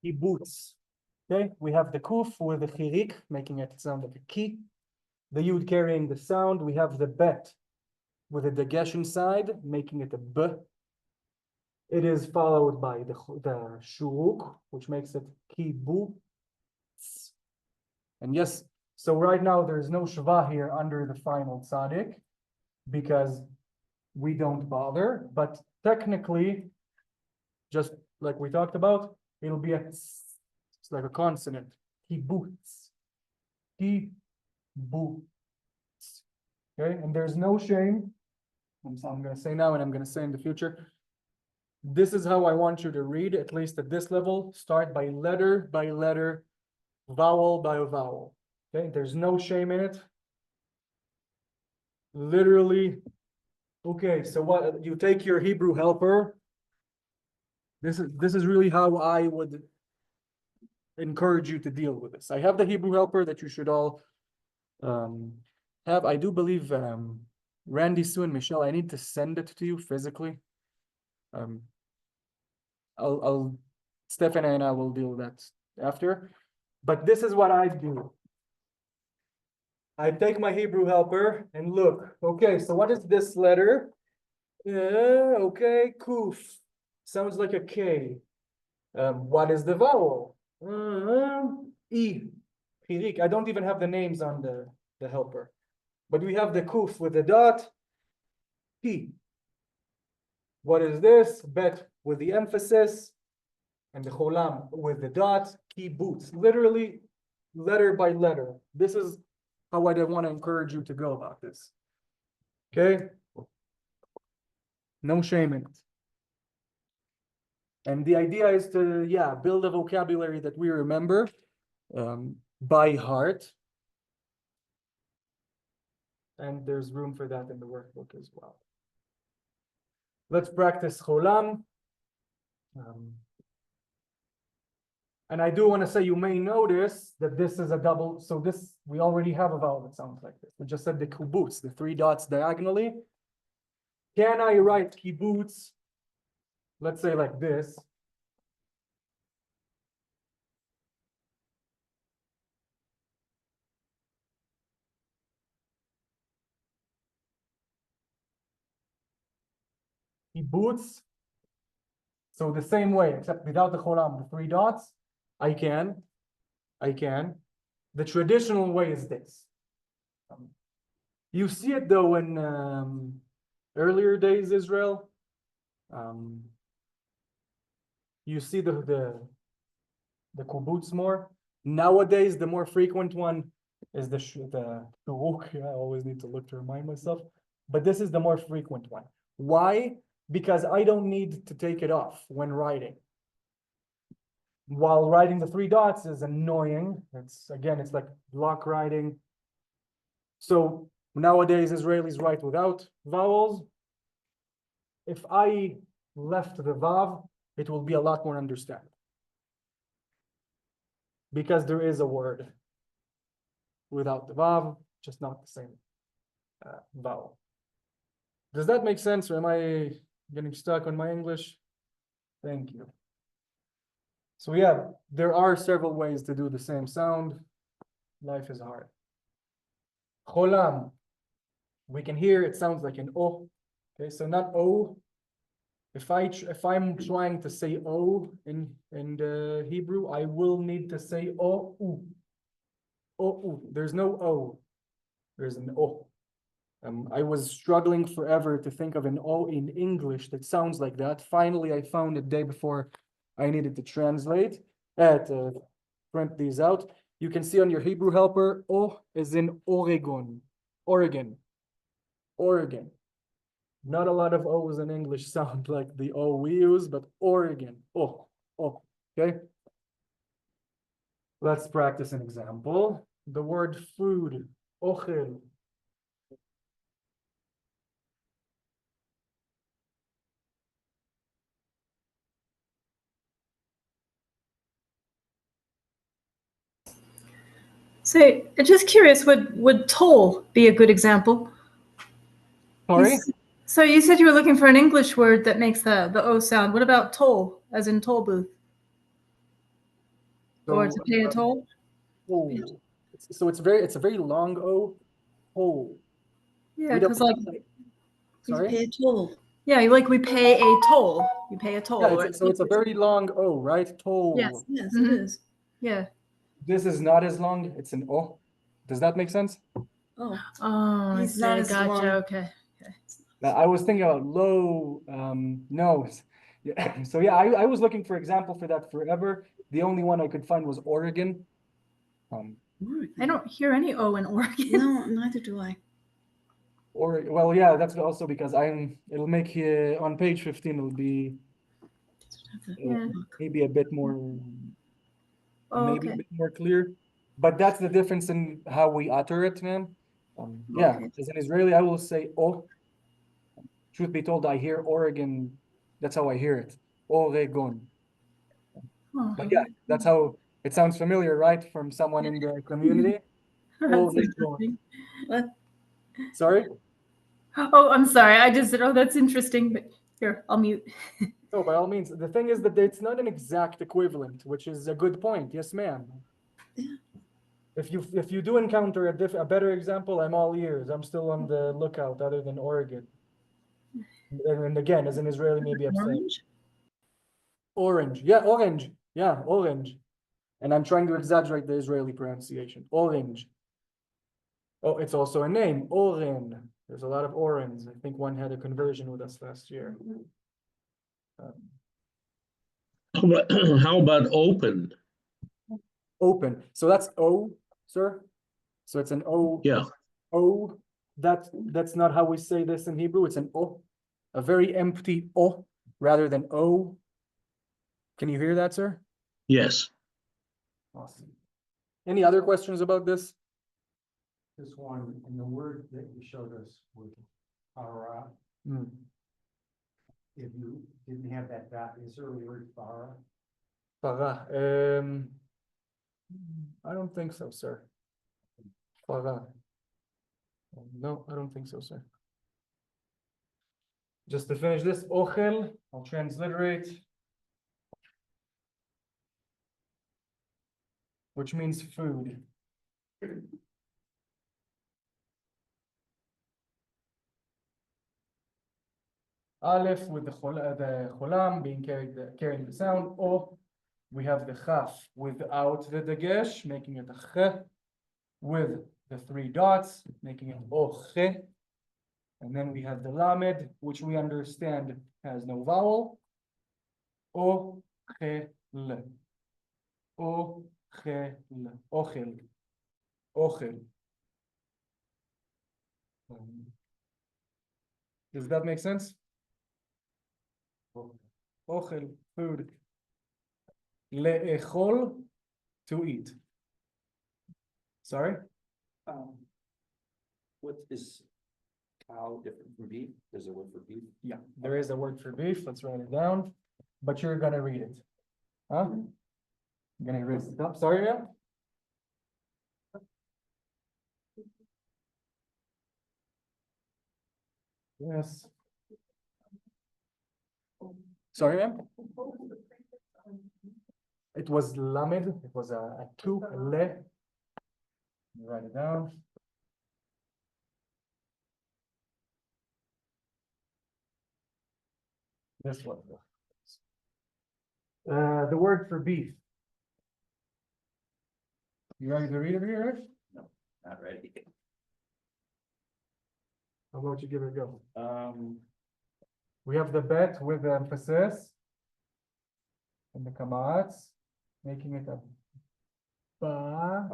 Kibbutz. Okay, we have the kuf with the chirik, making it sound like a ki. The yud carrying the sound. We have the bet with the dagesh inside, making it a b. It is followed by the shuruk, which makes it kibbutz. And yes, so right now there's no shva here under the final tzaddik because we don't bother. But technically, just like we talked about, it'll be it's like a consonant. Kibbutz. Kibbutz. Okay, and there's no shame. I'm going to say now and I'm going to say in the future. This is how I want you to read, at least at this level. Start by letter, vowel by vowel. Okay, there's no shame in it. Literally. Okay, so what you take your Hebrew helper. This is really how I would encourage you to deal with this. I have the Hebrew helper that you should all have. I do believe Randy, Sue, and Michelle, I need to send it to you physically. Stefan and I will deal with that after. But this is what I do. I take my Hebrew helper and look. Okay, so what is this letter? Okay, kuf. Sounds like a K. What is the vowel? E. Hirik. I don't even have the names on the helper. But we have the kuf with the dot. P. What is this? Bet with the emphasis. And the cholam with the dot. Kibbutz. Literally, letter by letter. This is how I want to encourage you to go about this. Okay? No shame in it. And the idea is to, yeah, build a vocabulary that we remember by heart. And there's room for that in the workbook as well. Let's practice cholam. And I do want to say, you may notice that this is a double. So this, we already have a vowel that sounds like this. We just said the kibbutz, the 3 dots diagonally. Can I write kibbutz, let's say like this? Kibbutz. So the same way, except without the cholam, the 3 dots. I can. The traditional way is this. You see it though in earlier days Israel. You see the kibbutz more. Nowadays, the more frequent one is the shuruk. I always need to look to remind myself. But this is the more frequent one. Why? Because I don't need to take it off when writing. While writing the 3 dots is annoying. It's like block writing. So nowadays Israelis write without vowels. If I left the vav, it will be a lot more understandable. Because there is a word without the vav, just not the same vowel. Does that make sense, or am I getting stuck on my English? Thank you. So yeah, there are several ways to do the same sound. Life is hard. Cholam. We can hear it sounds like an O. Okay, so not O. If I'm trying to say O in Hebrew, I will need to say O U. O U. There's no O. There's an O. I was struggling forever to think of an O in English that sounds like that. Finally, I found it the day before I needed to translate, to print these out. You can see on your Hebrew helper, O is in Oregon. Oregon. Not a lot of O's in English sound like the O we use, but Oregon. O. Okay? Let's practice an example. The word food. Ochel. So, just curious, would toll be a good example? Sorry? So you said you were looking for an English word that makes the O sound. What about toll, as in toll booth? Or to pay a toll? Oh. So it's a very long O. Toll. Yeah, because like, Sorry? Pay a toll. yeah, like we pay a toll. You pay a toll. Yeah, right? so it's a very long O, right? Toll. Yes. Yes, Mhm. it is. Yeah. This is not as long. It's an O. Does that make sense? Oh, Oh, I It's see. not as Gotcha. long. Okay. I was thinking about low nose. Yeah. So yeah, I was looking for example for that forever. The only one I could find was Oregon. I don't hear any O in Oregon. no, neither do I. Or well, yeah, that's also because it'll make on page 15 it'll be Yeah. maybe a bit more Oh, maybe a okay. bit more clear. But that's the difference in how we utter it, man. Yeah, Okay. as an Israeli, I will say oh. Truth be told, I hear Oregon. That's how I hear it. Oregon. Oh, But yeah, that's how it sounds familiar, right? From someone in the community. that's Oregon. interesting. Sorry? Oh, I'm sorry. I just said, oh, that's interesting. But here, I'll mute. No, by all means. The thing is that it's not an exact equivalent, which is a good point. Yes, ma'am. If you do encounter a better example, I'm all ears. I'm still on the lookout, other than Oregon. And again, as an Israeli, maybe upset. Orange? Orange, yeah, orange, yeah, orange. And I'm trying to exaggerate the Israeli pronunciation. Orange. Oh, it's also a name, Oren. There's a lot of Orens. I think one had a conversion with us last year. How about open? Open. So that's O, sir. So it's an O. Yeah, O. That's not how we say this in Hebrew. It's an O, a very empty O rather than O. Can you hear that, sir? yes. Awesome. Any other questions about this? This one, and the word that you showed us with para, Hmm. if you didn't have that dot, is there a word para? Farah. I don't think so, sir. Farah. No, I don't think so, sir. Just to finish this, ochel, I'll transliterate, which means food. Aleph with the cholam being carrying the sound. O, we have the chaf without the dagesh, making it a ch, with the three dots, making it oche. And then we have the lamed, which we understand has no vowel. O, che, l. O, che, l. Ochel. Ochel. Does that make sense? Ochel, food. Le'echol, to eat. Sorry? What is cow different from beef? There's a word for beef. Yeah, there is a word for beef. Let's write it down. But you're gonna read it. Huh? You're gonna read it up. Sorry, yeah? Yes. Sorry, ma'am? It was lamed. It was a two, a le. Write it down. This one. The word for beef. You ready to read it here? No, not ready. How about you give it a go? We We have the bet with the emphasis. And the kamats, making it a ba.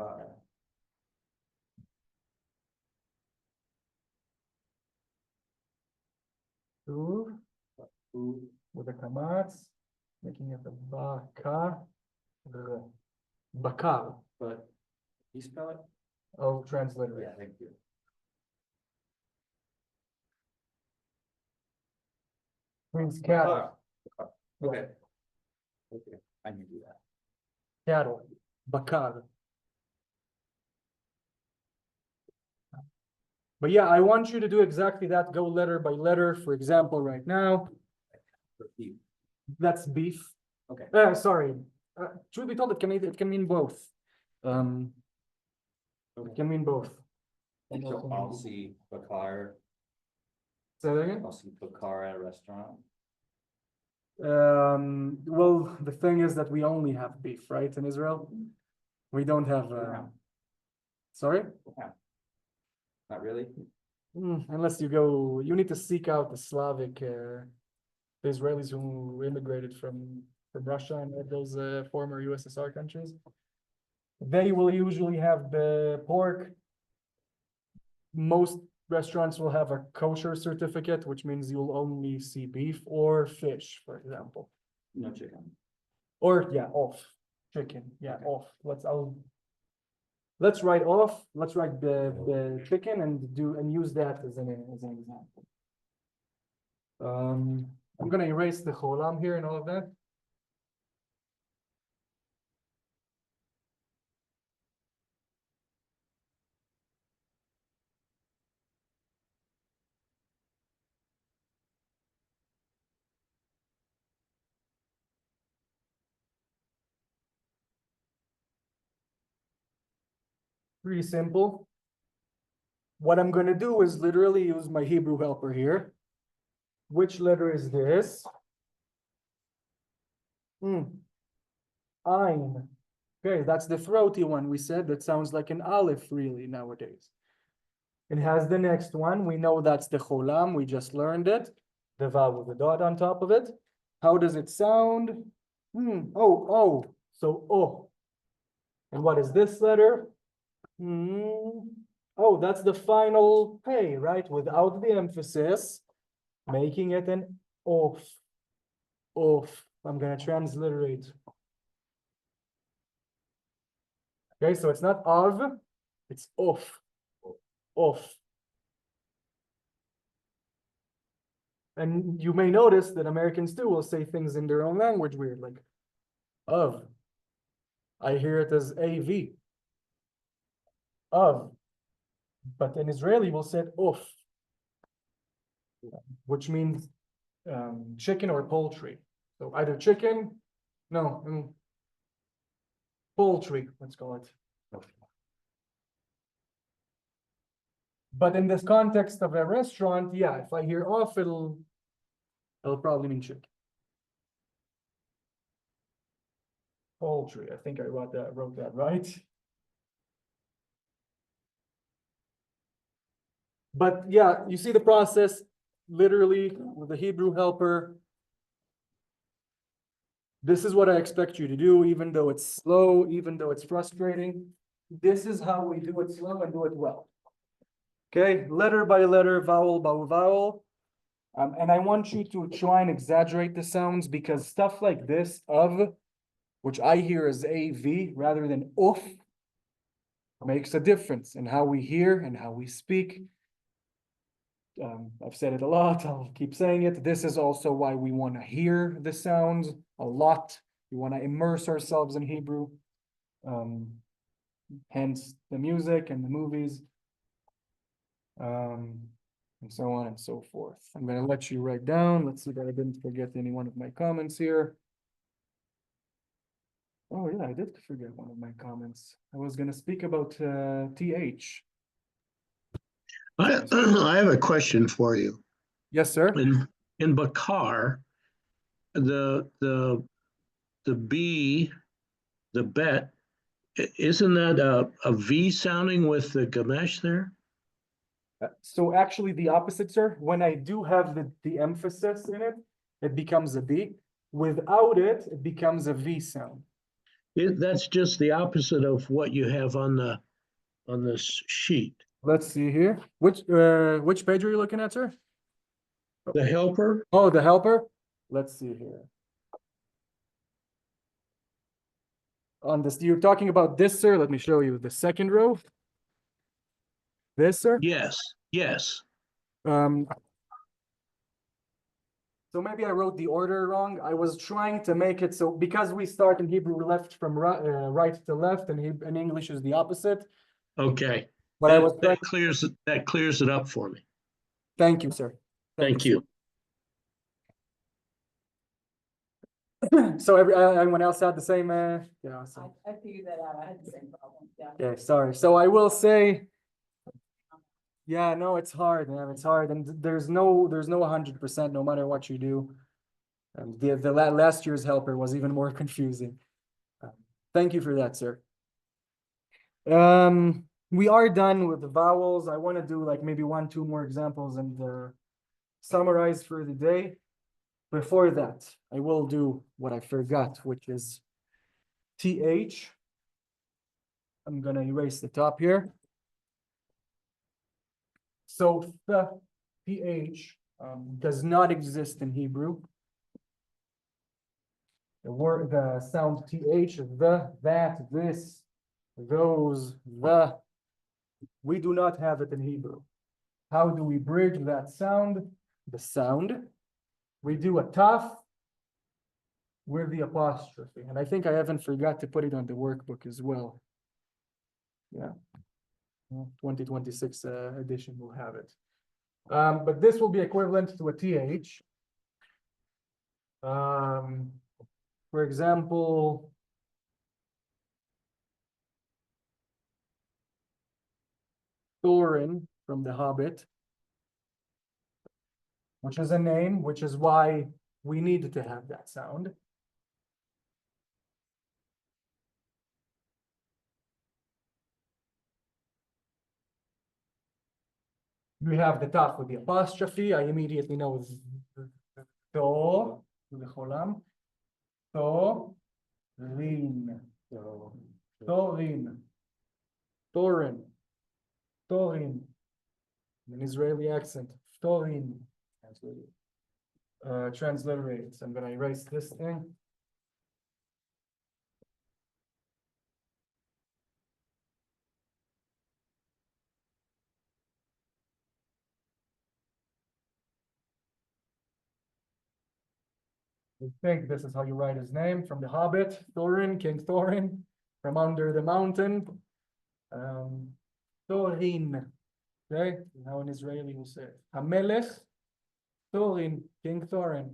Two. With the kamats, making it a baka. Bakar. but you spell it? I'll translate Yeah, it. thank you. Means cattle. Okay. Okay, I can do that. Cattle. Bakar. But yeah, I want you to do exactly that. Go letter by letter. For example, right now, For beef. that's beef. Okay. Sorry. Truth be told, it can mean both. It can mean both. So I'll see bakar, Say that again? I'll see bakar at a restaurant. Well, the thing is that we only have beef, right, in Israel? We don't have, sorry? Not really? Unless you go, you need to seek out the Slavic, the Israelis who immigrated from Russia and all those former USSR countries. They will usually have the pork. Most restaurants will have a kosher certificate, which means you'll only see beef or fish, for example. No chicken. Or yeah, off chicken. Yeah, off. Let's write off. Let's write the chicken and use that as an example. I'm gonna erase the cholam here and all of that. Pretty simple. What I'm gonna do is literally use my Hebrew helper here. Which letter is this? Ein. Okay, that's the throaty one we said. That sounds like an aleph really nowadays. It has the next one. We know that's the cholam. We just learned it. The vowel with the dot on top of it. How does it sound? Oh. So oh. And what is this letter? Oh, that's the final pay, right? Without the emphasis, making it an off. Off. I'm gonna transliterate. Okay, so it's not of, it's off. Off. And you may notice that Americans too will say things in their own language weird, like of. I hear it as AV. Of. But in Israeli we'll say it off, which means chicken or poultry. So either chicken, poultry, let's call it. But in this context of a restaurant, yeah, if I hear off, it'll probably mean chicken. Poultry, I think I wrote that right. But yeah, you see the process literally with the Hebrew helper. This is what I expect you to do, even though it's slow, even though it's frustrating. This is how we do it slow and do it well. Okay, letter by letter, vowel by vowel. And I want you to try and exaggerate the sounds because stuff like this, of, which I hear as AV rather than oof, makes a difference in how we hear and how we speak. I've said it a lot, I'll keep saying it. This is also why we want to hear the sounds a lot. We want to immerse ourselves in Hebrew. Hence the music and the movies. And so on and so forth. I'm going to let you write down. Let's see that I didn't forget any one of my comments here. Oh yeah, I did forget one of my comments. I was going to speak about TH. I have a question for you. Yes, sir. In Bakar, the B, the bet, isn't that a V sounding with the gamesh there? So actually the opposite, sir. When I do have the emphasis in it, it becomes a B. Without it, it becomes a V sound. That's just the opposite of what you have on this sheet. Let's see here. Which page are you looking at, sir? The helper? Oh, the helper. Let's see here. On this, you're talking about this, sir. Let me show you the second row. This, sir. Yes. So maybe I wrote the order wrong. I was trying to make it so because we start in Hebrew left from right to left, and in English is the opposite. Okay. But that clears it up for me. Thank you, sir. Thank you. So everyone else had the same. Yeah. Awesome. I figured that out. I had the same problem. Yeah. Okay, sorry. So I will say. Yeah, no, it's hard, man. It's hard, and there's no 100% no matter what you do. The last year's helper was even more confusing. Thank you for that, sir. We are done with the vowels. I want to do like maybe 1-2 more examples and summarize for the day. Before that, I will do what I forgot, which is TH. I'm gonna erase the top here. So the TH does not exist in Hebrew. The sound TH, the, that, this, those, the, we do not have it in Hebrew. How do we bridge that sound? The sound. We do a taf with the apostrophe. And I think I haven't forgot to put it on the workbook as well. Yeah. 2026 edition will have it. But this will be equivalent to a TH. For example, Thorin from The Hobbit, which is a name, which is why we need to have that sound. We have the top with the apostrophe. I immediately know it's to, lecholam. To, rin. Thorin. Thorin. Thorin. An Israeli accent. Thorin. Transliterates. I'm gonna erase this thing. I think this is how you write his name from The Hobbit. Thorin, King Thorin, from under the mountain. Thorin. Okay, now an Israeli will say it. Hamelech, Thorin, King Thorin.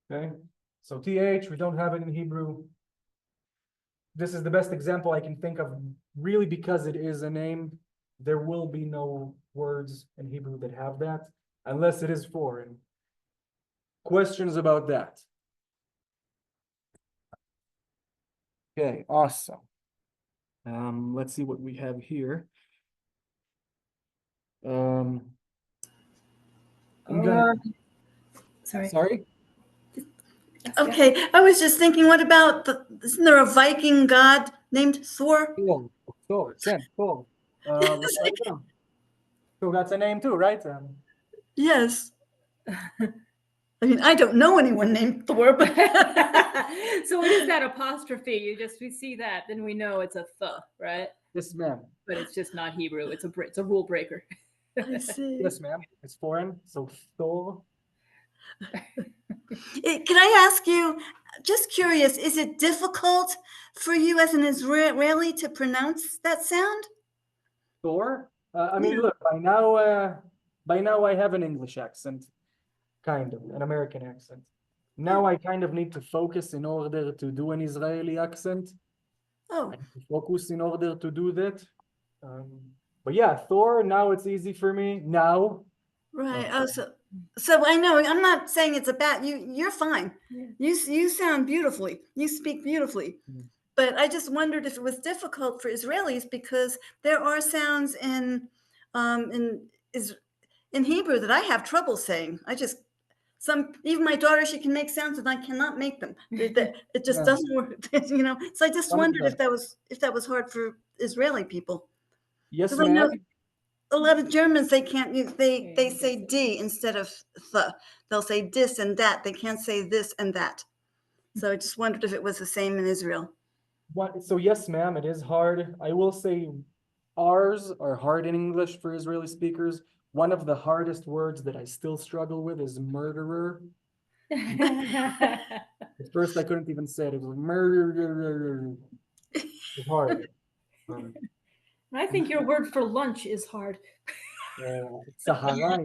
Okay, so TH, we don't have it in Hebrew. This is the best example I can think of, really, because it is a name. There will be no words in Hebrew that have that, unless it is foreign. Questions about that? Okay, awesome. Let's see what we have here. I'm gonna, sorry? Okay, I was just thinking, what about isn't there a Viking god named Thor? Thor, Sam, Thor. Let's write it down. So that's a name too, right? Yes. I mean, I don't know anyone named Thor, but So what is that apostrophe? We see that, then we know it's a th, right? Yes, ma'am. But it's just not Hebrew. It's a rule breaker. I see. Yes, ma'am. It's foreign. So Thor. Can I ask you, just curious, is it difficult for you as an Israeli to pronounce that sound? Thor. I mean, Yeah. look, by now I have an English accent, kind of an American accent. Now I kind of need to focus in order to do an Israeli accent. Oh, I need to focus in order to do that. But yeah, Thor. Now it's easy for me now. right. Oh, so I know, I'm not saying it's a bad, you're fine. Yeah. You sound beautifully. You speak beautifully. Mhm. But I just wondered if it was difficult for Israelis, because there are sounds in Hebrew that I have trouble saying. Even my daughter, she can make sounds and I cannot make them. It just Yeah. doesn't work, So I just One of wondered the- if that was hard for Israeli people. Yes, Because I know ma'am. a lot of Germans, they can't use, they say D instead of th. They'll say this and that. They can't say this and that. So I just wondered if it was the same in Israel. So yes, ma'am, it is hard. I will say R's are hard in English for Israeli speakers. One of the hardest words that I still struggle with is murderer. At first, I couldn't even say it. It was like murderer. It's hard. I think your word for lunch is hard. Sahara,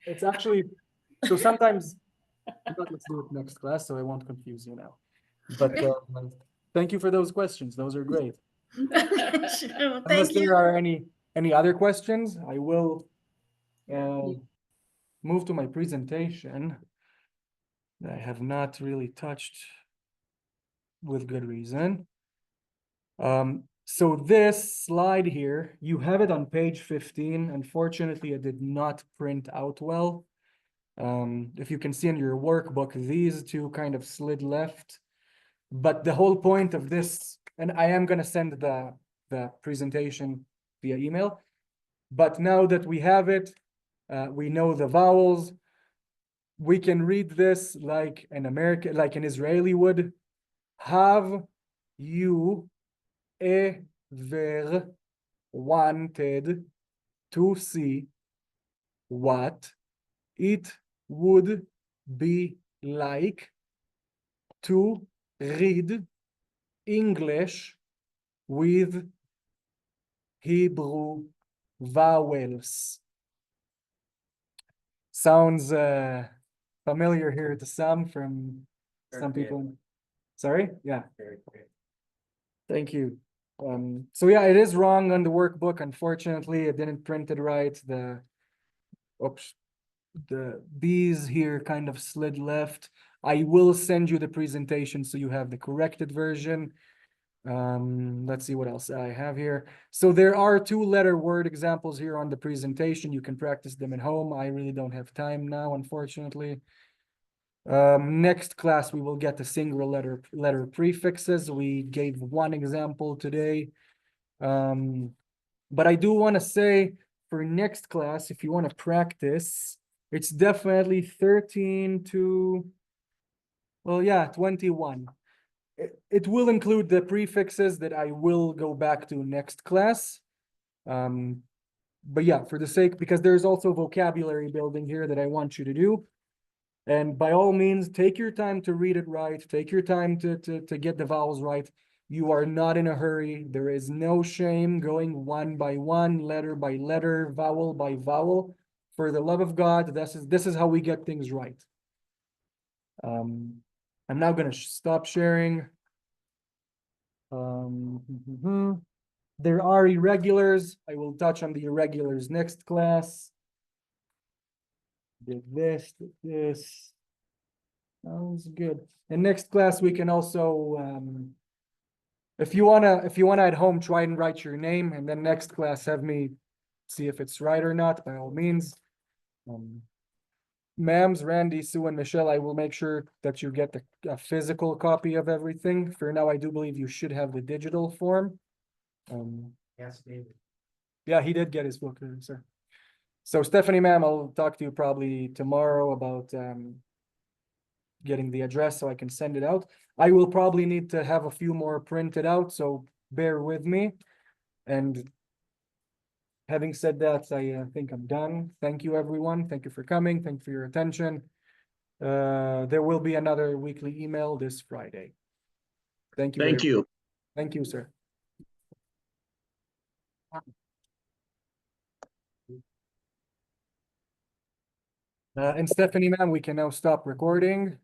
it's actually, so sometimes, but let's do it next class, so I won't confuse you now. But thank you for those questions. Those are great. Sure, Unless thank you. there are any other questions, I will move to my presentation that I have not really touched with good reason. So this slide here, you have it on page 15. Unfortunately, it did not print out well. If you can see in your workbook, these two kind of slid left. But the whole point of this, and I am going to send the presentation via email. But now that we have it, we know the vowels. We can read this like an Israeli would. Have you ever wanted to see what it would be like to read English with Hebrew vowels? Sounds familiar here to some, from some people. Sorry? Yeah. Thank you. So yeah, it is wrong on the workbook. Unfortunately, it didn't print it right. Oops, the B's here kind of slid left. I will send you the presentation so you have the corrected version. Let's see what else I have here. So there are 2-letter word examples here on the presentation. You can practice them at home. I really don't have time now, unfortunately. Next class, we will get the single letter prefixes. We gave one example today. But I do want to say for next class, if you want to practice, it's definitely 13 to, well, yeah, 21. It will include the prefixes that I will go back to next class. But yeah, for the sake, because there's also vocabulary building here that I want you to do. And by all means, take your time to read it right. Take your time to get the vowels right. You are not in a hurry. There is no shame going one by one, letter by letter, vowel by vowel. For the love of God, this is how we get things right. I'm now going to stop sharing. There are irregulars. I will touch on the irregulars next class. Did this. Sounds good. And next class we can also, if you wanna at home, try and write your name, and then next class have me see if it's right or not. By all means. Ma'ams, Randy, Sue, and Michelle, I will make sure that you get a physical copy of everything. For now, I do believe you should have the digital form. Yes, David. Yeah, he did get his book, sir. So Stephanie, ma'am, I'll talk to you probably tomorrow about getting the address so I can send it out. I will probably need to have a few more printed out, so bear with me. And having said that, I think I'm done. Thank you, everyone. Thank you for coming. Thank you for your attention. There will be another weekly email this Friday. Thank you. Thank you. Thank you, sir. And Stephanie, ma'am, we can now stop recording.